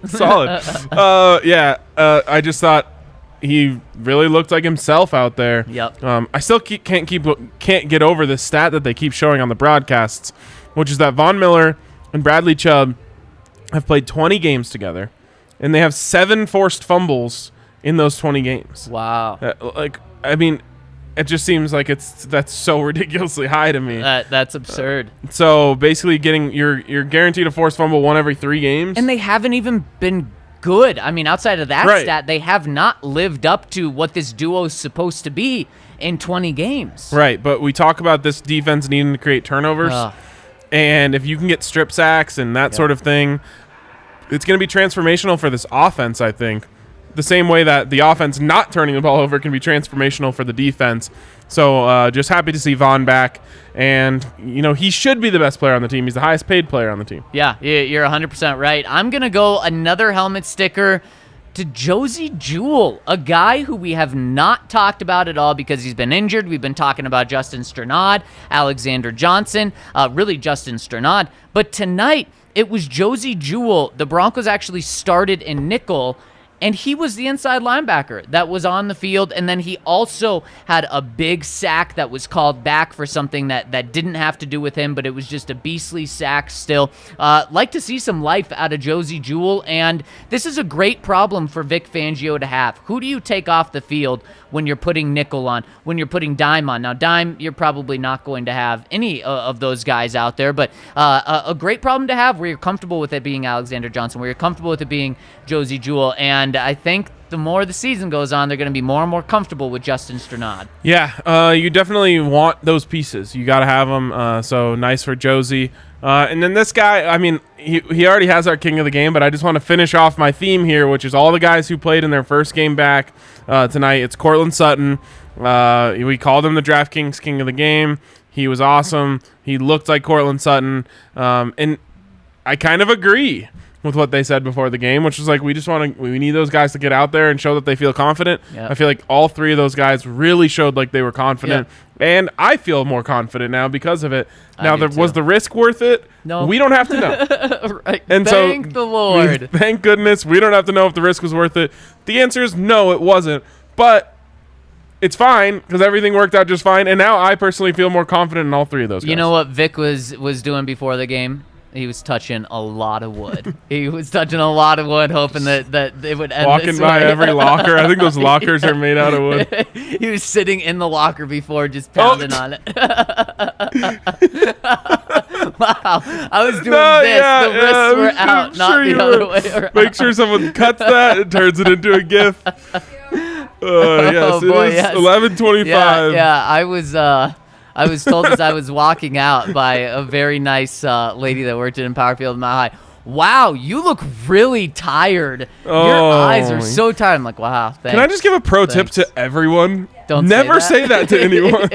Solid. I just thought he really looked like himself out there. Yep. I still can't get over this stat that they keep showing on the broadcasts, which is that Von Miller and Bradley Chubb have played 20 games together, and they have 7 forced fumbles in those 20 games. Wow. It just seems like that's so ridiculously high to me. That's absurd. So basically, you're guaranteed a forced fumble 1 every 3 games, and they haven't even been good. I mean, outside of that stat, they have not lived up to what this duo is supposed to be in 20 games. Right, but we talk about this defense needing to create turnovers, and if you can get strip sacks and that sort of thing, it's going to be transformational for this offense, I think. The same way that the offense not turning the ball over can be transformational for the defense. So just happy to see Von back. And, he should be the best player on the team. He's the highest paid player on the team. Yeah, you're 100% right. I'm going to go another helmet sticker to Josey Jewell, a guy who we have not talked about at all because he's been injured. We've been talking about Justin Strnad, Alexander Johnson, really Justin Strnad. But tonight, it was Josey Jewell. The Broncos actually started in nickel, and he was the inside linebacker that was on the field, and then he also had a big sack that was called back for something that didn't have to do with him, but it was just a beastly sack still. Like to see some life out of Josey Jewell, and this is a great problem for Vic Fangio to have. Who do you take off the field when you're putting nickel on, when you're putting dime on? Now, dime, you're probably not going to have any of those guys out there, but a great problem to have where you're comfortable with it being Alexander Johnson, where you're comfortable with it being Josey Jewell, and I think the more the season goes on, they're going to be more and more comfortable with Justin Strnad. Yeah, you definitely want those pieces. You got to have them, so nice for Josey. And then this guy, I mean, he already has our king of the game, but I just want to finish off my theme here, which is all the guys who played in their first game back tonight. It's Courtland Sutton. We called him the DraftKings king of the game. He was awesome. He looked like Courtland Sutton. And I kind of agree with what they said before the game, which is like we need those guys to get out there and show that they feel confident. Yep. I feel like all 3 of those guys really showed like they were confident. Yep. And I feel more confident now because of it. Now, was the risk worth it? No. We don't have to know. Right. And thank the Lord. Thank goodness we don't have to know if the risk was worth it. The answer is no, it wasn't. But it's fine because everything worked out just fine. And now I personally feel more confident in all 3 of those guys. You know what Vic was doing before the game? He was touching a lot of wood. He was touching a lot of wood, hoping that it would end Walking this by way. every locker. I think those lockers are made out of wood. He was sitting in the locker before, just pounding on it. Wow. I was doing this. The wrists were out, not the other way around. Make sure someone cuts that and turns it into a GIF. Yes, it is 11:25. Yeah, I was told as I was walking out by a very nice lady that worked in Power Field Mile High. Wow, you look really tired. Your eyes are so tired. I'm like, wow, thanks. Can I just give a pro tip to everyone? Don't Never say that to anyone.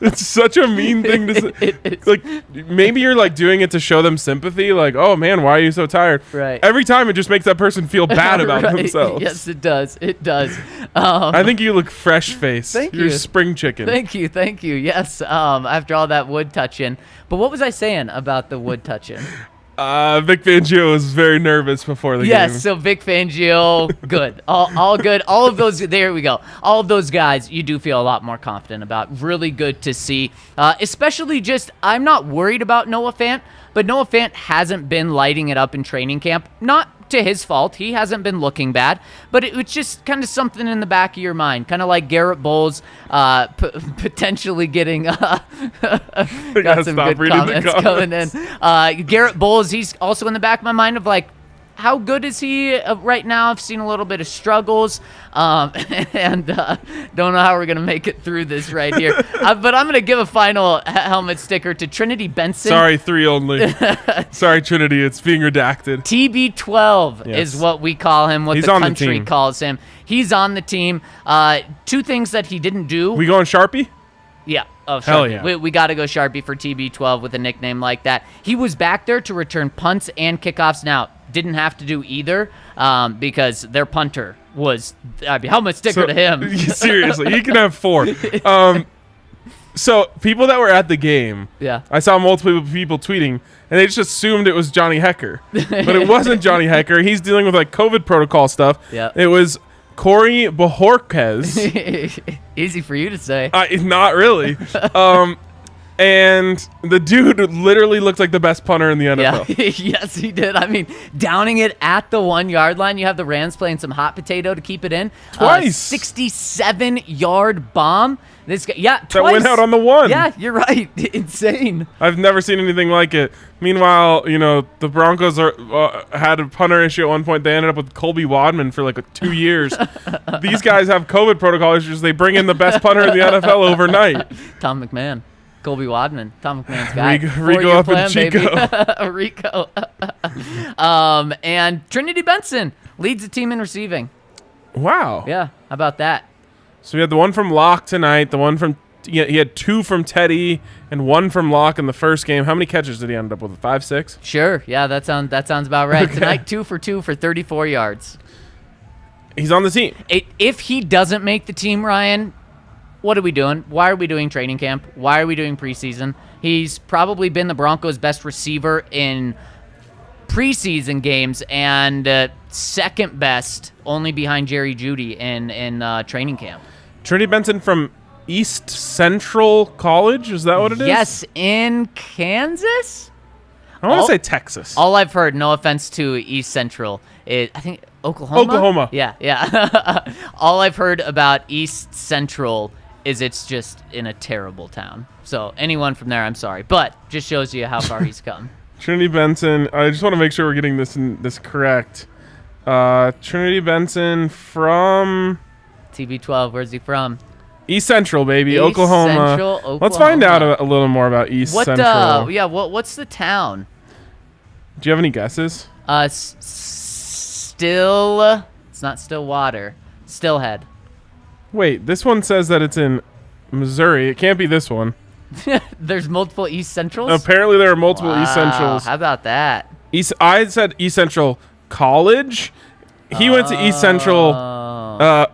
It's such a mean thing to say. Like, maybe you're like doing it to show them sympathy. Like, oh man, why are you so tired? Right. Every time it just makes that person feel bad about themselves. Yes, it does. It does. I think you look fresh face. Thank You're you. spring chicken. Thank you. Yes. After all that wood touching. But what was I saying about the wood touching? Vic Fangio was very nervous before the game. Yes, so Vic Fangio, good. All good. All of those, there we go. All of those guys you do feel a lot more confident about. Really good to see. Especially just, I'm not worried about Noah Fant, but Noah Fant hasn't been lighting it up in training camp. Not to his fault. He hasn't been looking bad, but it was just kind of something in the back of your mind. Kind of like Garrett Bowles potentially getting got some good comments coming in. Garrett Bowles, he's also in the back of my mind of like, how good is he right now? I've seen a little bit of struggles, and don't know how we're going to make it through this right here. But I'm going to give a final helmet sticker to Trinity Benson. Sorry, 3 only. Sorry, Trinity. It's being redacted. TB12 is what we call him, what He's the on the country team. calls him. He's on the team. 2 things that he didn't do. We going Sharpie? Yeah. Oh, Hell Sharpie. yeah. We got to go Sharpie for TB12 with a nickname like that. He was back there to return punts and kickoffs. Now, didn't have to do either because their punter was, helmet sticker to him. Seriously, he can have 4. So people that were at the game, Yeah. I saw multiple people tweeting, and they just assumed it was Johnny Hecker. But it wasn't Johnny Hecker. He's dealing with like COVID protocol stuff. Yeah. It was Corey Bojorquez. Easy for you to say. Not really. And the dude literally looked like the best punter in the NFL. Yeah, yes, he did. I mean, downing it at the 1 yard line. You have the Rams playing some hot potato to keep it in. Twice. 67-yard bomb. This guy, twice. That went out on the 1. Yeah, you're right. Insane. I've never seen anything like it. Meanwhile, the Broncos had a punter issue at one point. They ended up with Colby Wadman for like 2 years. These guys have COVID protocol issues. They bring in the best punter in the NFL overnight. Tom McMahon. Colby Wadman, Tom McMahon's guy. Rico up in Chico. Rico. And Trinity Benson leads the team in receiving. Wow. Yeah, how about that? So we had the one from Locke tonight, the one from he had 2 from Teddy and 1 from Locke in the first game. How many catches did he end up with? 5, 6? Sure. Yeah, that sounds about right. Okay. Tonight, 2 for 2 for 34 yards. He's on the team. If he doesn't make the team, Ryan, what are we doing? Why are we doing training camp? Why are we doing preseason? He's probably been the Broncos' best receiver in preseason games and second best, only behind Jerry Jeudy in training camp. Trinity Benson from East Central College? Is that what it is? Yes, in Kansas? I want to say Texas. All I've heard, no offense to East Central, I think Oklahoma? Oklahoma. Yeah. All I've heard about East Central is it's just in a terrible town. So anyone from there, I'm sorry. But just shows you how far he's come. Trinity Benson. I just want to make sure we're getting this correct. Trinity Benson from TB12, where's he from? East Central, baby. East Oklahoma. Central, Oklahoma. Let's find out a little more about East Central. What's the town? Do you have any guesses? Still, it's not Stillwater. Stillhead. Wait, this one says that it's in Missouri. It can't be this one. There's multiple East Centrals? Apparently there are multiple East Centrals. How about that? I said East Central College. He went to East Central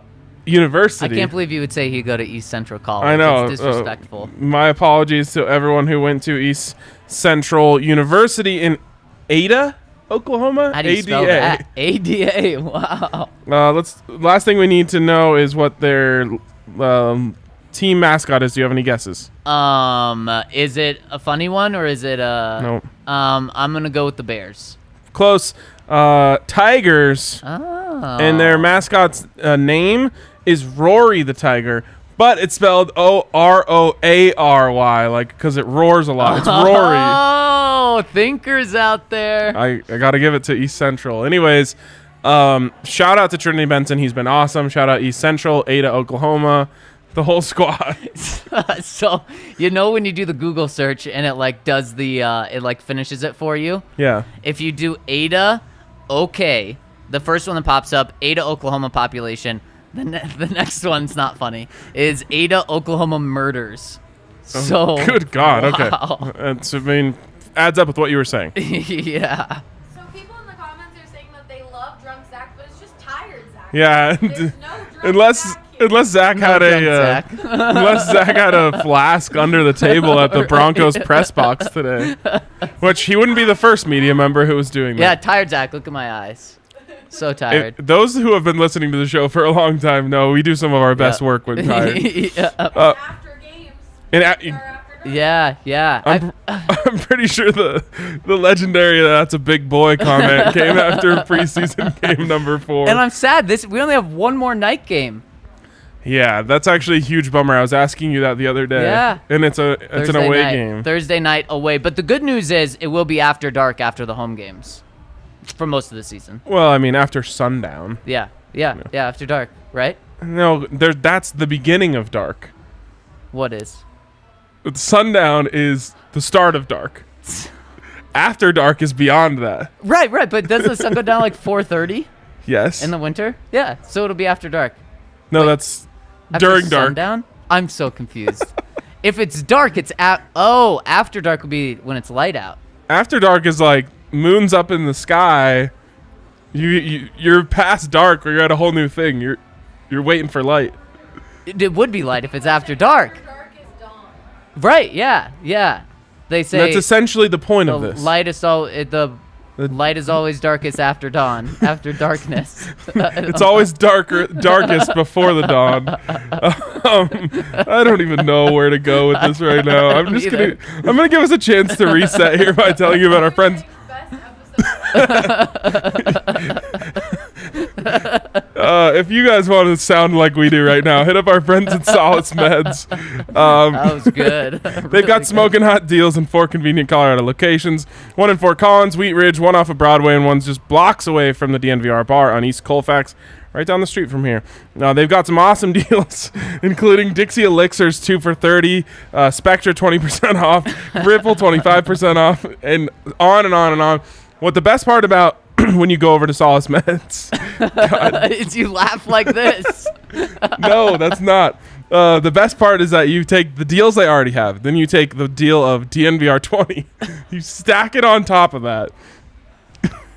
University. I can't believe you would say he'd go to East Central College. I know. It's disrespectful. My apologies to everyone who went to East Central University in Ada, Oklahoma. How do you spell that? ADA. Wow. Last thing we need to know is what their team mascot is. Do you have any guesses? Is it a funny one or is it No. I'm gonna go with the Bears. Close. Tigers. Oh. And their mascot's name is Rory the Tiger, but it's spelled O-R-O-A-R-Y, like because it roars a lot. It's Rory. Oh, thinkers out there. I got to give it to East Central. Anyways, shout out to Trinity Benson. He's been awesome. Shout out East Central, Ada, Oklahoma, the whole squad. So, when you do the Google search and it like does the it like finishes it for you. Yeah. If you do Ada, okay, the first one that pops up, Ada, Oklahoma population. The next one's not funny. Is Ada, Oklahoma murders. So good God. Wow. Okay. Adds up with what you were saying. Yeah. So people in the comments are saying that they love drunk Zach, but it's just tired Zach. Yeah. There's no drunk unless Zach here. Zach had unless Zach had a flask under the table at the Broncos press box today, which he wouldn't be the first media member who was doing that. Yeah, tired Zach. Look at my eyes. So tired. Those who have been listening to the show for a long time know we do some of our best work when tired. After games. Yeah. I'm pretty sure the legendary "that's a big boy" comment came after preseason game number 4. And I'm sad. We only have one more night game. Yeah, that's actually a huge bummer. I was asking you that the other day. Yeah. And it's an away game. Thursday night away. But the good news is it will be after dark after the home games for most of the season. Well, I mean, after sundown. Yeah, after dark, right? No, that's the beginning of dark. What is? Sundown is the start of dark. After dark is beyond that. Right. But does the sun go down like 4:30 Yes. in the winter? Yeah, so it'll be after dark. No, that's After during dark. sundown? I'm so confused. If it's dark, it's after dark would be when it's light out. After dark is like moon's up in the sky. You're past dark, or you're at a whole new thing. You're waiting for light. It would be light if it's after dark. After dark is dawn. Right? Yeah. They say That's essentially the point the of this. light is light is always darkest after dawn, after darkness. It's always darkest before the dawn. I don't even know where to go with this right now. I'm gonna give us a chance to reset here by telling you about our friends. Best episode. If you guys want to sound like we do right now, hit up our friends at Solace Meds. That was good. They've got smoking hot deals in 4 convenient Colorado locations. One in Fort Collins, Wheat Ridge, one off of Broadway, and one's just blocks away from the DNVR Bar on East Colfax, right down the street from here. They've got some awesome deals, including Dixie Elixirs 2 for $30, Spectra 20% off, Ripple 25% off, and on and on and on. What the best part about when you go over to Solace Meds is you laugh like this. No, that's not. The best part is that you take the deals they already have, then you take the deal of DNVR 20, you stack it on top of that,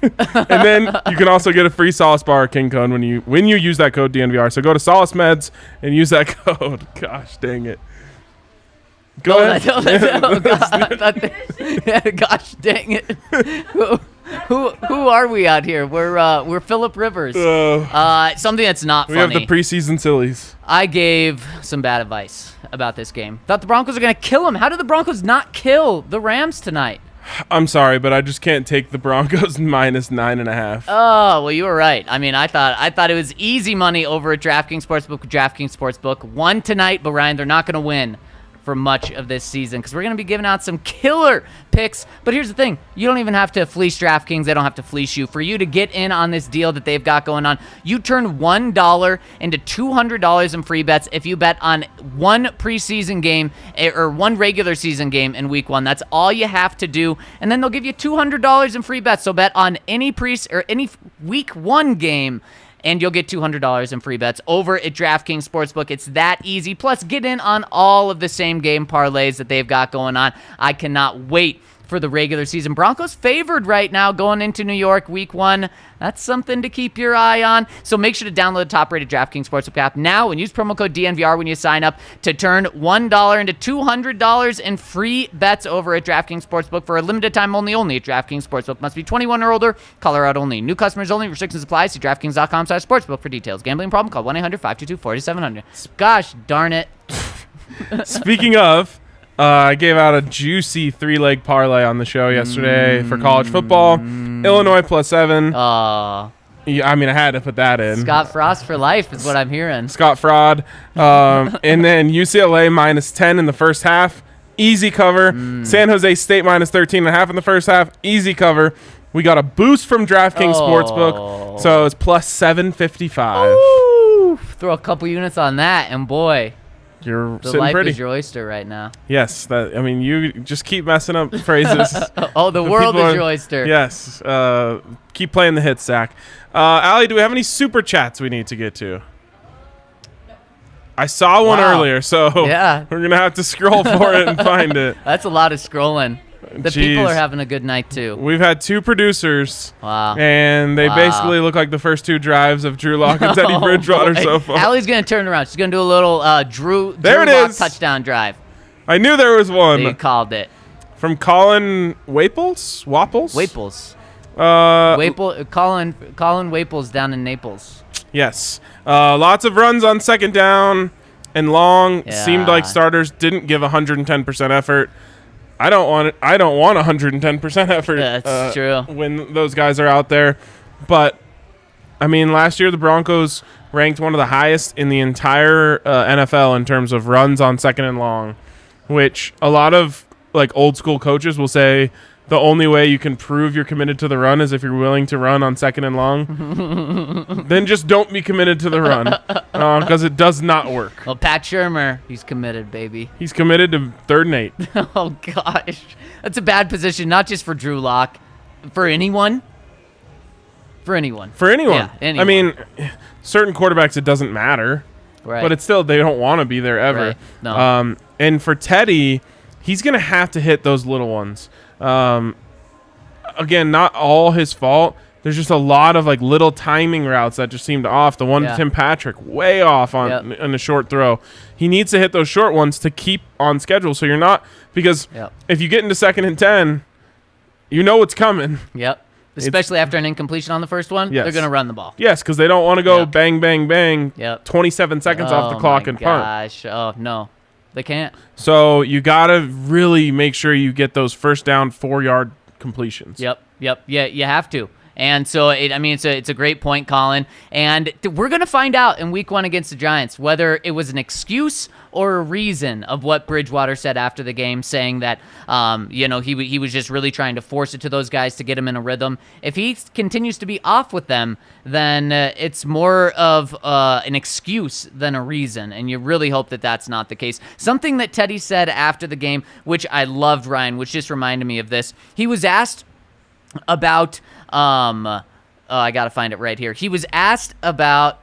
and then you can also get a free Solace Bar or King Cone when you use that code DNVR. So go to Solace Meds and use that code. Gosh dang it. Go ahead. Gosh dang it. Who are we out here? We're Phillip Rivers. Something that's not funny. We have the preseason sillies. I gave some bad advice about this game. Thought the Broncos are going to kill them. How did the Broncos not kill the Rams tonight? I'm sorry, but I just can't take the Broncos minus 9.5. Oh, well, you were right. I mean, I thought it was easy money over at DraftKings Sportsbook. Won tonight, but Ryan, they're not going to win for much of this season because we're going to be giving out some killer picks. But here's the thing. You don't even have to fleece DraftKings. They don't have to fleece you. For you to get in on this deal that they've got going on, you turn $1 into $200 in free bets if you bet on one preseason game or one regular season game in week 1. That's all you have to do. And then they'll give you $200 in free bets. So bet on any any week 1 game, and you'll get $200 in free bets over at DraftKings Sportsbook. It's that easy. Plus, get in on all of the same game parlays that they've got going on. I cannot wait for the regular season. Broncos favored right now going into New York week 1. That's something to keep your eye on. So make sure to download the top-rated DraftKings Sportsbook app now and use promo code DNVR when you sign up to turn $1 into $200 in free bets over at DraftKings Sportsbook for a limited time only at DraftKings Sportsbook. Must be 21 or older. Colorado only. New customers only. Restrictions apply. See DraftKings.com/sportsbook for details. Gambling problem? Call 1-800-522-4700. Gosh darn it. Speaking of, I gave out a juicy 3-leg parlay on the show yesterday for college football. Illinois +7. Yeah, I mean, I had to put that in. Scott Frost for life is what I'm hearing. Scott Fraud. And then UCLA -10 in the first half. Easy cover. San Jose State -13.5 in the first half. Easy cover. We got a boost from DraftKings Sportsbook, so it's +755. Ooh, throw a couple units on that, and boy, you're the sitting life pretty. is your oyster right now. Yes, I mean, you just keep messing up phrases. Oh, the world is your oyster. Yes. Keep playing the hits, Zach. Allie, do we have any super chats we need to get to? I saw one earlier, so yeah. we're going to have to scroll for it and find it. That's a lot of scrolling. The people are having a good night, too. We've had 2 producers. Wow. And they basically look like the first 2 drives of Drew Lock and Teddy Bridgewater so far. Allie's going to turn around. She's going to do a little Drew there Lock it is. touchdown drive. I knew there was one. You called it. From Colin Waples? Waples. Colin Waples down in Naples. Yes. Lots of runs on second down and long. Yeah. Seemed like starters didn't give 110% effort. I don't want 110% effort. That's true. When those guys are out there. But I mean, last year the Broncos ranked one of the highest in the entire NFL in terms of runs on second and long, which a lot of like old school coaches will say the only way you can prove you're committed to the run is if you're willing to run on second and long. Then just don't be committed to the run because it does not work. Well, Pat Shurmur, he's committed, baby. He's committed to 3rd and 8. Oh, gosh. That's a bad position, not just for Drew Lock. For anyone. For anyone. Yeah, anyone. I mean, certain quarterbacks, it doesn't matter. Right. But it's still, they don't want to be there ever. Right. No. And for Teddy, he's going to have to hit those little ones. Again, not all his fault. There's just a lot of like little timing routes that just seemed off. The one to Tim Patrick, way off on a short throw. He needs to hit those short ones to keep on schedule. So you're not, because if you get into 2nd and 10, you know what's coming. Yep. Especially after an incompletion on the first one, they're going to run the ball. Yes, because they don't want to go bang, bang, bang, 27 seconds off the clock and punt. Gosh. Oh, no. They can't. So you got to really make sure you get those first down 4-yard completions. Yep. Yeah, you have to. And so, it's a great point, Colin. And we're going to find out in week 1 against the Giants whether it was an excuse or a reason of what Bridgewater said after the game, saying that, he was just really trying to force it to those guys to get him in a rhythm. If he continues to be off with them, then it's more of an excuse than a reason. And you really hope that that's not the case. Something that Teddy said after the game, which I loved, Ryan, which just reminded me of this. He was asked about I gotta find it right here. He was asked about.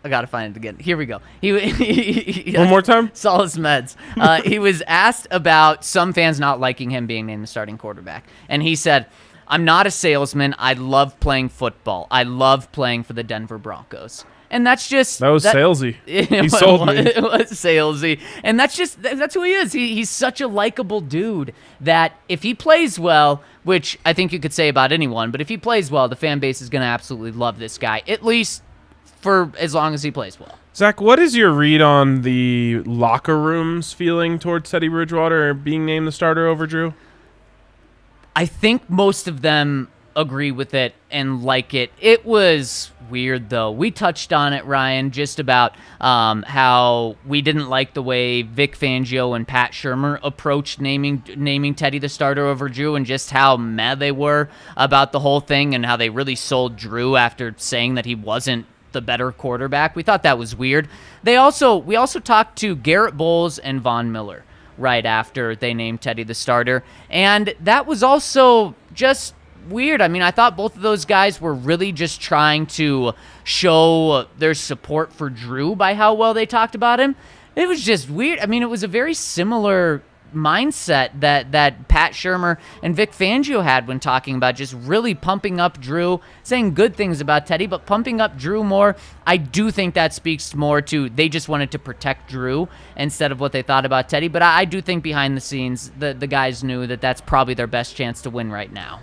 I gotta find it again. Here we go. He One more time. Solace meds. He was asked about some fans not liking him being named the starting quarterback, and he said, "I'm not a salesman. I love playing football. I love playing for the Denver Broncos." And that's just... That was salesy. He sold me. It was salesy. And that's who he is. He's such a likable dude that if he plays well, which I think you could say about anyone, but if he plays well, the fan base is going to absolutely love this guy, at least for as long as he plays well. Zach, what is your read on the locker room's feeling towards Teddy Bridgewater being named the starter over Drew? I think most of them agree with it and like it. It was weird, though. We touched on it, Ryan, just about how we didn't like the way Vic Fangio and Pat Shurmur approached naming Teddy the starter over Drew, and just how mad they were about the whole thing and how they really sold Drew after saying that he wasn't the better quarterback. We thought that was weird. We also talked to Garrett Bowles and Von Miller right after they named Teddy the starter, and that was also just weird. I mean, I thought both of those guys were really just trying to show their support for Drew by how well they talked about him. It was just weird. I mean, it was a very similar mindset that Pat Shurmur and Vic Fangio had when talking about just really pumping up Drew, saying good things about Teddy, but pumping up Drew more. I do think that speaks more to they just wanted to protect Drew instead of what they thought about Teddy. But I do think behind the scenes, the guys knew that that's probably their best chance to win right now.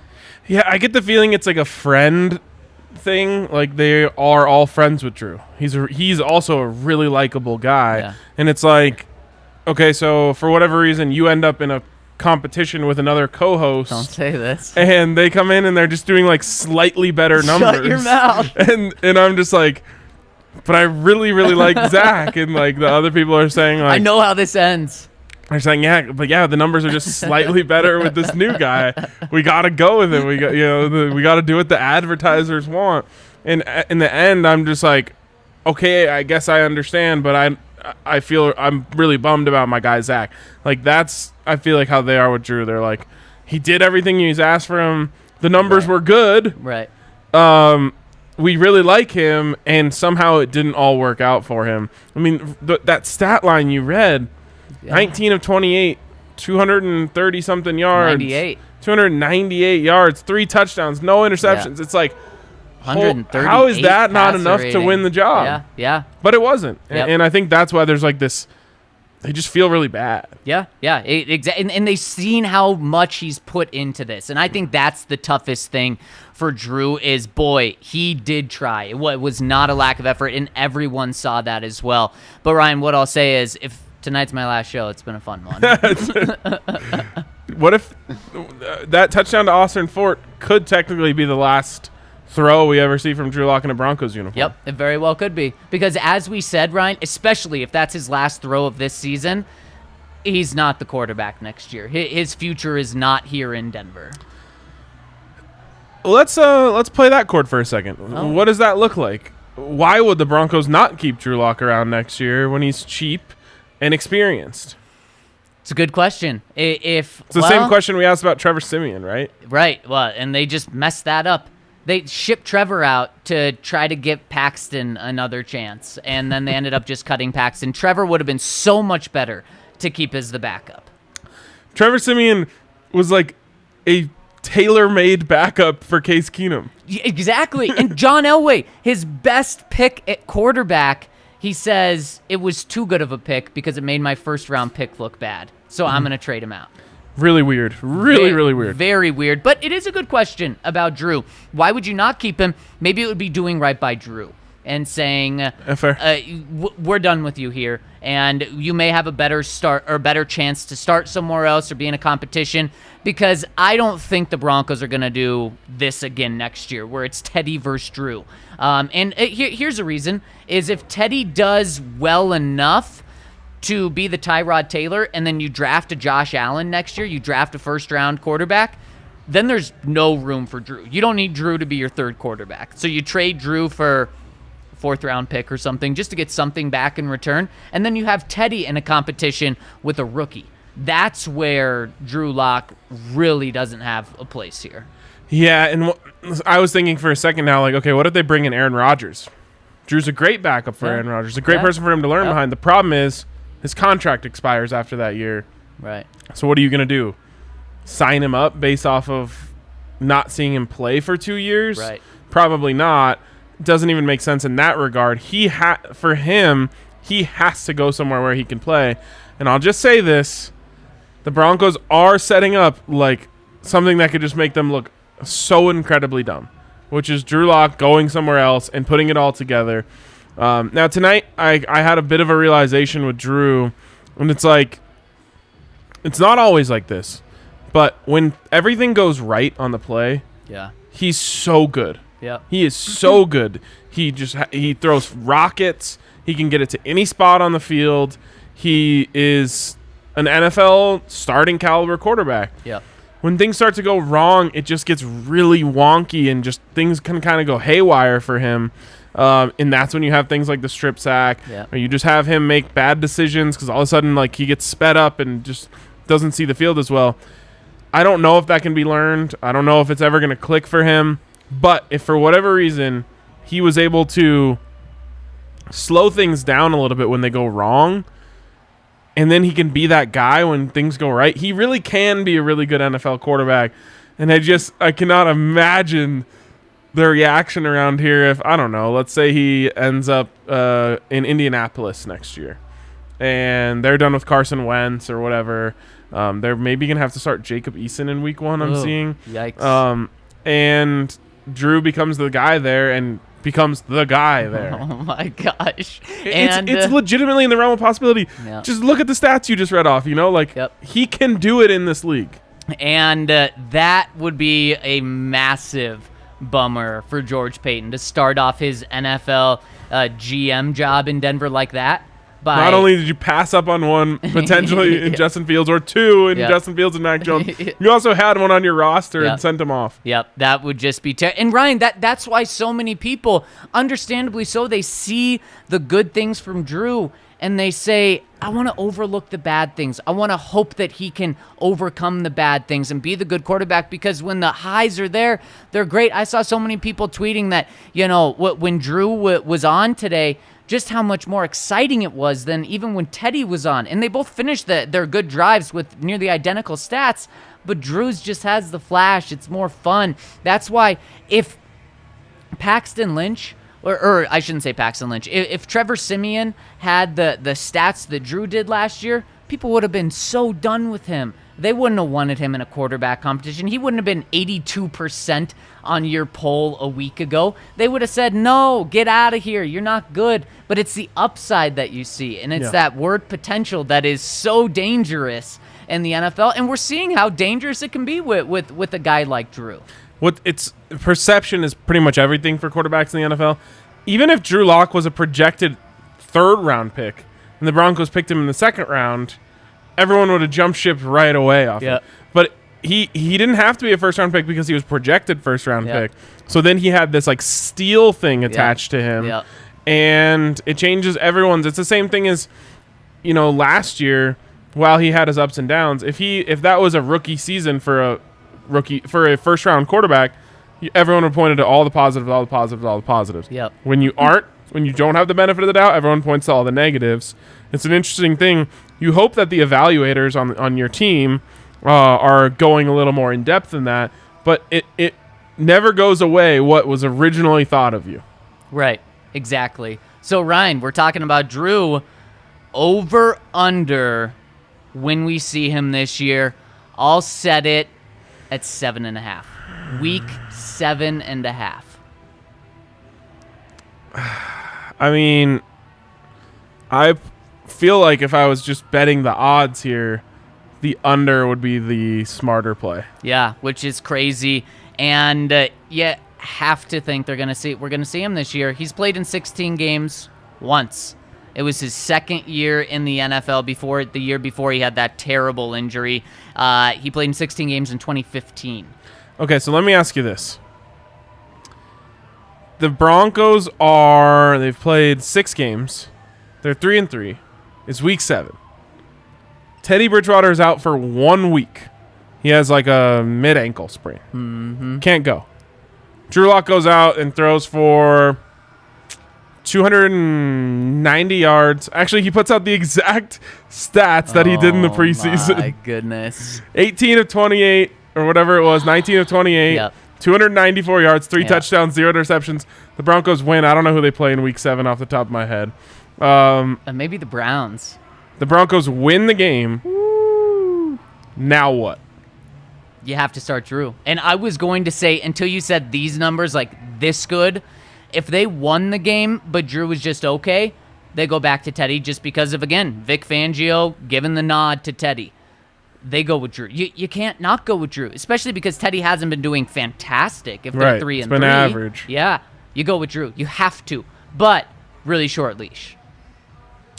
Yeah, I get the feeling it's like a friend thing. Like they are all friends with Drew. He's also a really likable guy, and it's like okay, so for whatever reason, you end up in a competition with another co-host. Don't say this. And they come in and they're just doing like slightly better numbers. Shut your mouth. And I'm just like, but I really, really like Zach. And like the other people are saying like, I know how this ends. They're saying, yeah, the numbers are just slightly better with this new guy. We got to go with it. We got, we got to do what the advertisers want. And in the end, I'm just like, okay, I guess I understand, but I feel I'm really bummed about my guy Zach. Like I feel like how they are with Drew. They're like, he did everything he's asked for him. The numbers were good. Right. We really like him, and somehow it didn't all work out for him. I mean, that stat line you read, 19 of 28, 230 something yards, 298 yards, 3 touchdowns, no interceptions. Yeah. It's like, how is that not enough to win the job? Yeah. But it wasn't. Yep. And I think that's why there's like this, they just feel really bad. Yeah. And they've seen how much he's put into this. And I think that's the toughest thing for Drew is, boy, he did try. It was not a lack of effort, and everyone saw that as well. But, Ryan, what I'll say is, if tonight's my last show, it's been a fun one. What if that touchdown to Austin Fort could technically be the last throw we ever see from Drew Lock in a Broncos uniform? Yep, it very well could be. Because as we said, Ryan, especially if that's his last throw of this season, he's not the quarterback next year. His future is not here in Denver. Let's play that chord for a second. Oh. What does that look like? Why would the Broncos not keep Drew Lock around next year when he's cheap and experienced? It's a good question. It's the same question we asked about Trevor Siemian, right? Right. Well, and they just messed that up. They shipped Trevor out to try to give Paxton another chance, and then they ended up just cutting Paxton. Trevor would have been so much better to keep as the backup. Trevor Siemian was like a tailor-made backup for Case Keenum. Exactly. And John Elway, his best pick at quarterback, he says it was too good of a pick because it made my first-round pick look bad. So I'm going to trade him out. Really weird. Really weird. Very weird. But it is a good question about Drew. Why would you not keep him? Maybe it would be doing right by Drew and saying, we're done with you here, and you may have a better start or better chance to start somewhere else or be in a competition, because I don't think the Broncos are going to do this again next year where it's Teddy versus Drew. Here's a reason, is if Teddy does well enough to be the Tyrod Taylor and then you draft a Josh Allen next year, you draft a first-round quarterback, then there's no room for Drew. You don't need Drew to be your third quarterback. So you trade Drew for fourth-round pick or something just to get something back in return, and then you have Teddy in a competition with a rookie. That's where Drew Lock really doesn't have a place here. Yeah, and I was thinking for a second now, like, okay, what if they bring in Aaron Rodgers? Drew's a great backup for Aaron Rodgers, a great person for him to learn behind. The problem is his contract expires after that year. Right. So what are you going to do? Sign him up based off of not seeing him play for 2 years? Right. Probably not. Doesn't even make sense in that regard. For him, he has to go somewhere where he can play. And I'll just say this. The Broncos are setting up like something that could just make them look so incredibly dumb, which is Drew Lock going somewhere else and putting it all together. Now, tonight, I had a bit of a realization with Drew, and it's like, it's not always like this, but when everything goes right on the play, he's so good. Yeah, he is so good. He throws rockets. He can get it to any spot on the field. He is an NFL starting caliber quarterback. Yeah. When things start to go wrong, it just gets really wonky, and just things can kind of go haywire for him. And that's when you have things like the strip sack, or you just have him make bad decisions because all of a sudden, like, he gets sped up and just doesn't see the field as well. I don't know if that can be learned. I don't know if it's ever going to click for him. But if for whatever reason he was able to slow things down a little bit when they go wrong, and then he can be that guy when things go right, he really can be a really good NFL quarterback. And I cannot imagine the reaction around here if, I don't know, let's say he ends up in Indianapolis next year and they're done with Carson Wentz or whatever. They're maybe going to have to start Jacob Eason in week 1, I'm seeing. Yikes. And Drew becomes the guy there, and becomes the guy there. Oh my gosh. It's legitimately in the realm of possibility. Yeah. Just look at the stats you just read off, he can do it in this league. And that would be a massive bummer for George Payton to start off his NFL GM job in Denver like that. Not only did you pass up on one potentially in Justin Fields or two in Justin Fields and Mac Jones, you also had one on your roster and sent him off. Yep, that would just be terrible. And Ryan, that's why so many people, understandably so, they see the good things from Drew and they say, I want to overlook the bad things. I want to hope that he can overcome the bad things and be the good quarterback, because when the highs are there, they're great. I saw so many people tweeting that, when Drew was on today, just how much more exciting it was than even when Teddy was on. And they both finished their good drives with nearly identical stats, but Drew's just has the flash. It's more fun. That's why if Paxton Lynch, or I shouldn't say Paxton Lynch, if Trevor Siemian had the stats that Drew did last year, people would have been so done with him. They wouldn't have wanted him in a quarterback competition. He wouldn't have been 82% on your poll a week ago. They would have said, no, get out of here. You're not good. But it's the upside that you see, and it's that word potential that is so dangerous in the NFL. And we're seeing how dangerous it can be with a guy like Drew. Perception is pretty much everything for quarterbacks in the NFL. Even if Drew Lock was a projected third-round pick and the Broncos picked him in the second round, everyone would have jumped ship right away off it. But he didn't have to be a first-round pick because he was projected first-round pick. So then he had this steal thing attached to him. And it changes everyone's. It's the same thing as, last year, while he had his ups and downs. If that was a rookie season for a first-round quarterback, everyone would point to all the positives. When you don't have the benefit of the doubt, everyone points to all the negatives. It's an interesting thing. You hope that the evaluators on your team are going a little more in depth than that, but it never goes away what was originally thought of you. Right, exactly. So Ryan, we're talking about Drew. Over under when we see him this year, I'll set it at 7.5. Week 7.5. I mean, I feel like if I was just betting the odds here, the under would be the smarter play. Yeah, which is crazy. And you have to think we're going to see him this year. He's played in 16 games once. It was his second year in the NFL. The year before he had that terrible injury. He played in 16 games in 2015. Okay, so let me ask you this. The Broncos they've played 6 games. They're 3-3. It's week 7. Teddy Bridgewater is out for 1 week. He has a mid-ankle sprain. Mm-hmm. Can't go. Drew Lock goes out and throws for 290 yards. Actually, he puts out the exact stats that he did in the preseason. My goodness. 18 of 28, or whatever it was, 19 of 28. Yep. 294 yards, 3 touchdowns, 0 interceptions. The Broncos win. I don't know who they play in week 7 off the top of my head. Maybe the Browns. The Broncos win the game. Woo. Now what? You have to start Drew. And I was going to say, until you said these numbers this good, if they won the game but Drew was just okay, they go back to Teddy just because of, again, Vic Fangio giving the nod to Teddy. They go with Drew. You can't not go with Drew, especially because Teddy hasn't been doing fantastic. If they're 3-3, it's been average. Yeah, you go with Drew. You have to, but really short leash.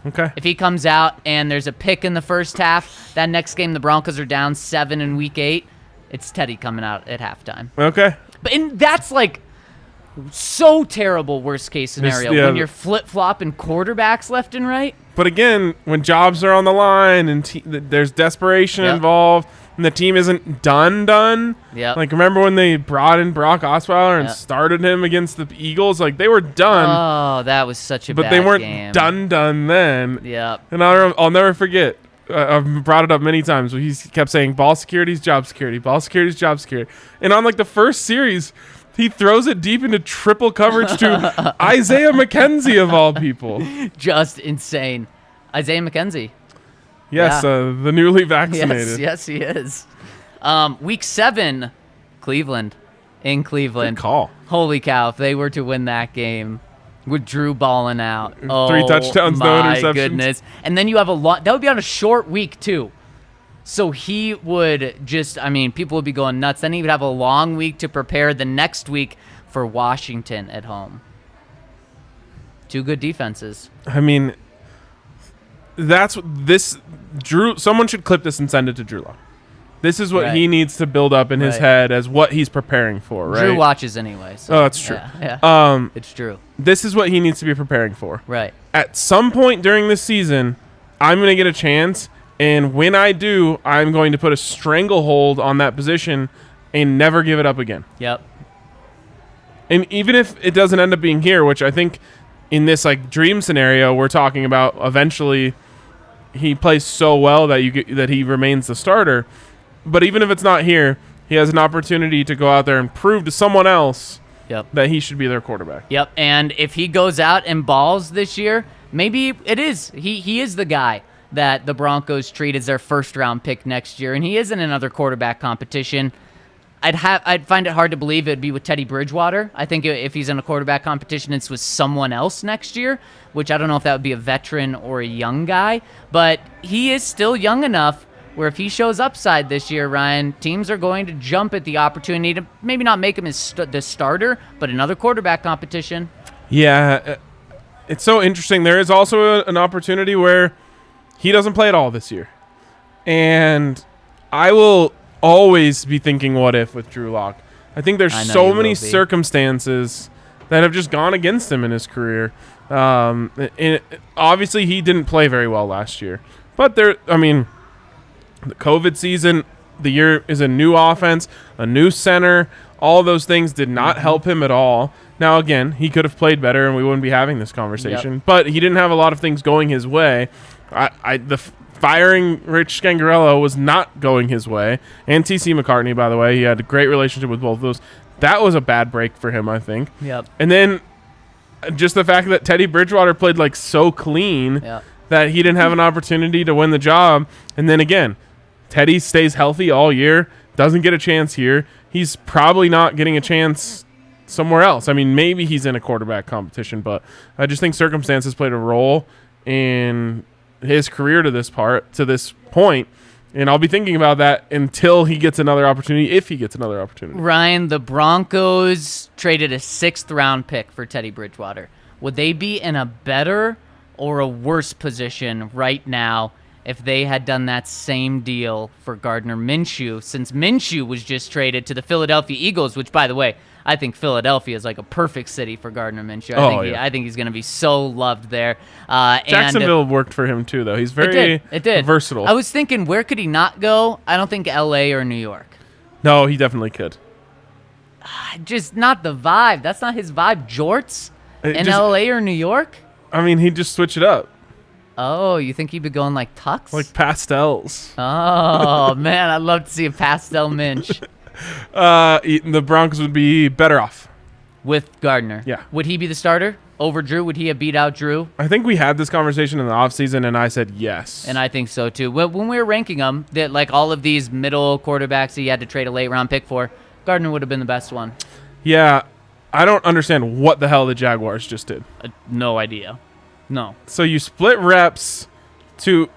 Okay. If he comes out and there's a pick in the first half, that next game the Broncos are down 7 in week 8. It's Teddy coming out at halftime. Okay. And that's so terrible worst case scenario when you're flip-flopping quarterbacks left and right. But again, when jobs are on the line and there's desperation involved and the team isn't done. Yeah. Remember when they brought in Brock Osweiler and started him against the Eagles? They were done. Oh, that was such a bad game. But they weren't done then. Yeah. And I'll never forget. I've brought it up many times. He kept saying ball security is job security. Ball security is job security. And on the first series, he throws it deep into triple coverage to Isaiah McKenzie of all people. Just insane. Isaiah McKenzie. Yes, the newly vaccinated. Yes, he is. Week 7, Cleveland. in Cleveland. Good call. Holy cow, if they were to win that game with Drew balling out. 3 touchdowns, no interceptions. My goodness. And then you have that would be on a short week, too. So he would just, people would be going nuts. Then he would have a long week to prepare the next week for Washington at home. 2 good defenses. Drew, someone should clip this and send it to Drew Lock. This is what Right. he needs to build up in his head as what he's preparing for, right? Drew watches anyway. So, Oh, that's true. Yeah. It's true. This is what he needs to be preparing for. Right. At some point during this season, I'm going to get a chance, and when I do, I'm going to put a stranglehold on that position and never give it up again. Yep. And even if it doesn't end up being here, which I think in this dream scenario we're talking about, eventually he plays so well that he remains the starter. But even if it's not here, he has an opportunity to go out there and prove to someone else that he should be their quarterback. Yep. And if he goes out and balls this year, maybe it is. He is the guy that the Broncos treat as their first-round pick next year, and he is in another quarterback competition. I'd find it hard to believe it'd be with Teddy Bridgewater. I think if he's in a quarterback competition, it's with someone else next year, which I don't know if that would be a veteran or a young guy. But he is still young enough where if he shows upside this year, Ryan, teams are going to jump at the opportunity to maybe not make him the starter, but another quarterback competition. Yeah, it's so interesting. There is also an opportunity where he doesn't play at all this year. And I will always be thinking what if with Drew Lock. I think there's so many circumstances that have just gone against him in his career. Obviously, he didn't play very well last year. But the COVID season, the year is a new offense, a new center. All those things did not help him at all. Now, again, he could have played better and we wouldn't be having this conversation. Yep. But he didn't have a lot of things going his way. Firing Rich Scangarello was not going his way. And T.C. McCartney, by the way, he had a great relationship with both of those. That was a bad break for him, I think. Yep. And then just the fact that Teddy Bridgewater played so clean that he didn't have an opportunity to win the job. And then again, Teddy stays healthy all year, doesn't get a chance here. He's probably not getting a chance somewhere else. Maybe he's in a quarterback competition, but I just think circumstances played a role in his career to this point. And I'll be thinking about that until he gets another opportunity, if he gets another opportunity. Ryan, the Broncos traded a 6th-round pick for Teddy Bridgewater. Would they be in a better or a worse position right now if they had done that same deal for Gardner Minshew, since Minshew was just traded to the Philadelphia Eagles, which, by the way, I think Philadelphia is a perfect city for Gardner Minshew. I think he's going to be so loved there. Jacksonville worked for him too, though. He's very versatile. I was thinking, where could he not go? I don't think L.A. or New York. No, he definitely could. Just not the vibe. That's not his vibe. Jorts in L.A. or New York? He'd just switch it up. Oh, you think he'd be going tux? Like pastels. Oh, man, I'd love to see a pastel Minch. The Broncos would be better off. With Gardner? Yeah. Would he be the starter over Drew? Would he have beat out Drew? I think we had this conversation in the offseason, and I said yes. And I think so, too. When we were ranking them, that all of these middle quarterbacks he had to trade a late-round pick for, Gardner would have been the best one. Yeah, I don't understand what the hell the Jaguars just did. No idea. No. So you split reps to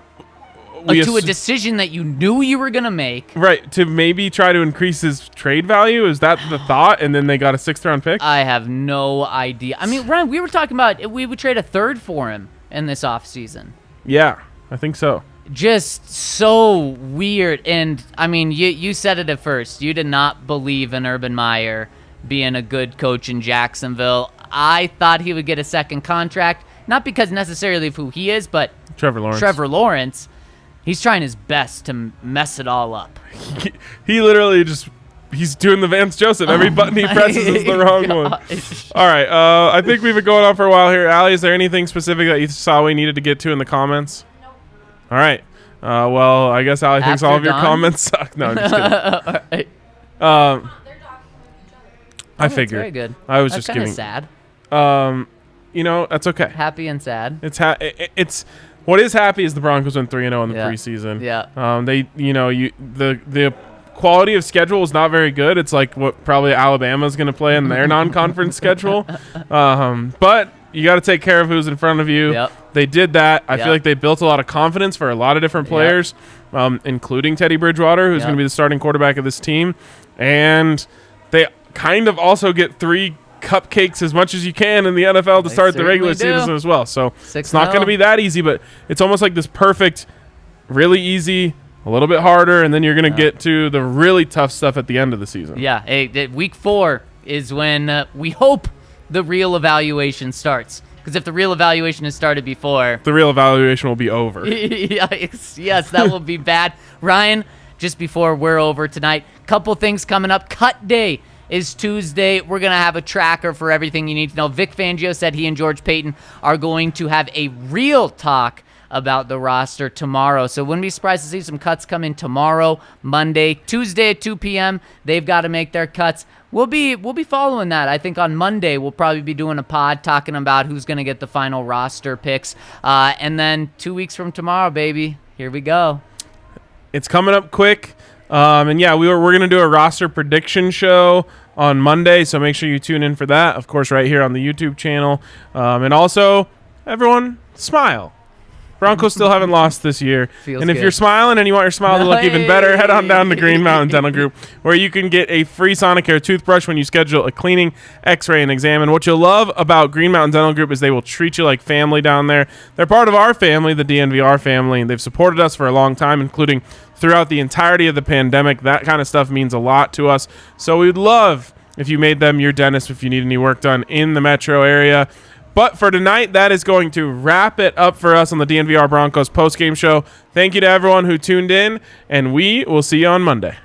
a decision that you knew you were going to make. Right, to maybe try to increase his trade value? Is that the thought? And then they got a 6th-round pick? I have no idea. Ryan, we were talking about we would trade a 3rd for him in this offseason. Yeah, I think so. Just so weird. And, you said it at first. You did not believe in Urban Meyer being a good coach in Jacksonville. I thought he would get a 2nd contract. Not because necessarily of who he is, but Trevor Lawrence. He's trying his best to mess it all up. He literally he's doing the Vance Joseph. Every button he presses is the wrong one. All right. I think we've been going on for a while here. Allie, is there anything specific that you saw we needed to get to in the comments? Nope. All right. Well, I guess Allie thinks all of your comments suck. No, I'm just kidding. All right. They're talking with each other. I figured. Very good. I was That's just giving. sad. That's okay. Happy and sad. It's what is happy is the Broncos went 3-0 in the preseason. Yeah. The quality of schedule is not very good. It's like what probably Alabama's going to play in their non-conference schedule. But you got to take care of who's in front of you. Yep. They did that. I Yep. feel like they built a lot of confidence for a lot of different players, including Teddy Bridgewater, who's going to be the starting quarterback of this team. And they kind of also get 3 cupcakes as much as you can in the NFL to start the regular season as well. So it's not going to be that easy, but it's almost like this perfect, really easy, a little bit harder, and then you're going to get to the really tough stuff at the end of the season. Yeah, week 4 is when we hope the real evaluation starts. Because if the real evaluation has started before, the real evaluation will be over. yes, that will be bad. Ryan, just before we're over tonight, couple things coming up. Cut day is Tuesday. We're going to have a tracker for everything you need to know. Vic Fangio said he and George Payton are going to have a real talk about the roster tomorrow. So wouldn't be surprised to see some cuts come in tomorrow, Monday, Tuesday at 2 p.m. They've got to make their cuts. We'll be following that. I think on Monday we'll probably be doing a pod talking about who's going to get the final roster picks. And then 2 weeks from tomorrow, baby, here we go. It's coming up quick. And yeah, we're going to do a roster prediction show on Monday, so make sure you tune in for that, of course, right here on the YouTube channel. And also, everyone, smile. Broncos still haven't lost this year. And if you're smiling and you want your smile to look even better, head on down to Green Mountain Dental Group, where you can get a free Sonicare toothbrush when you schedule a cleaning, x-ray, and exam. And what you'll love about Green Mountain Dental Group is they will treat you like family down there. They're part of our family, the DNVR family, and they've supported us for a long time, including throughout the entirety of the pandemic. That kind of stuff means a lot to us. So we'd love if you made them your dentist if you need any work done in the metro area. But for tonight, that is going to wrap it up for us on the DNVR Broncos postgame show. Thank you to everyone who tuned in, and we will see you on Monday.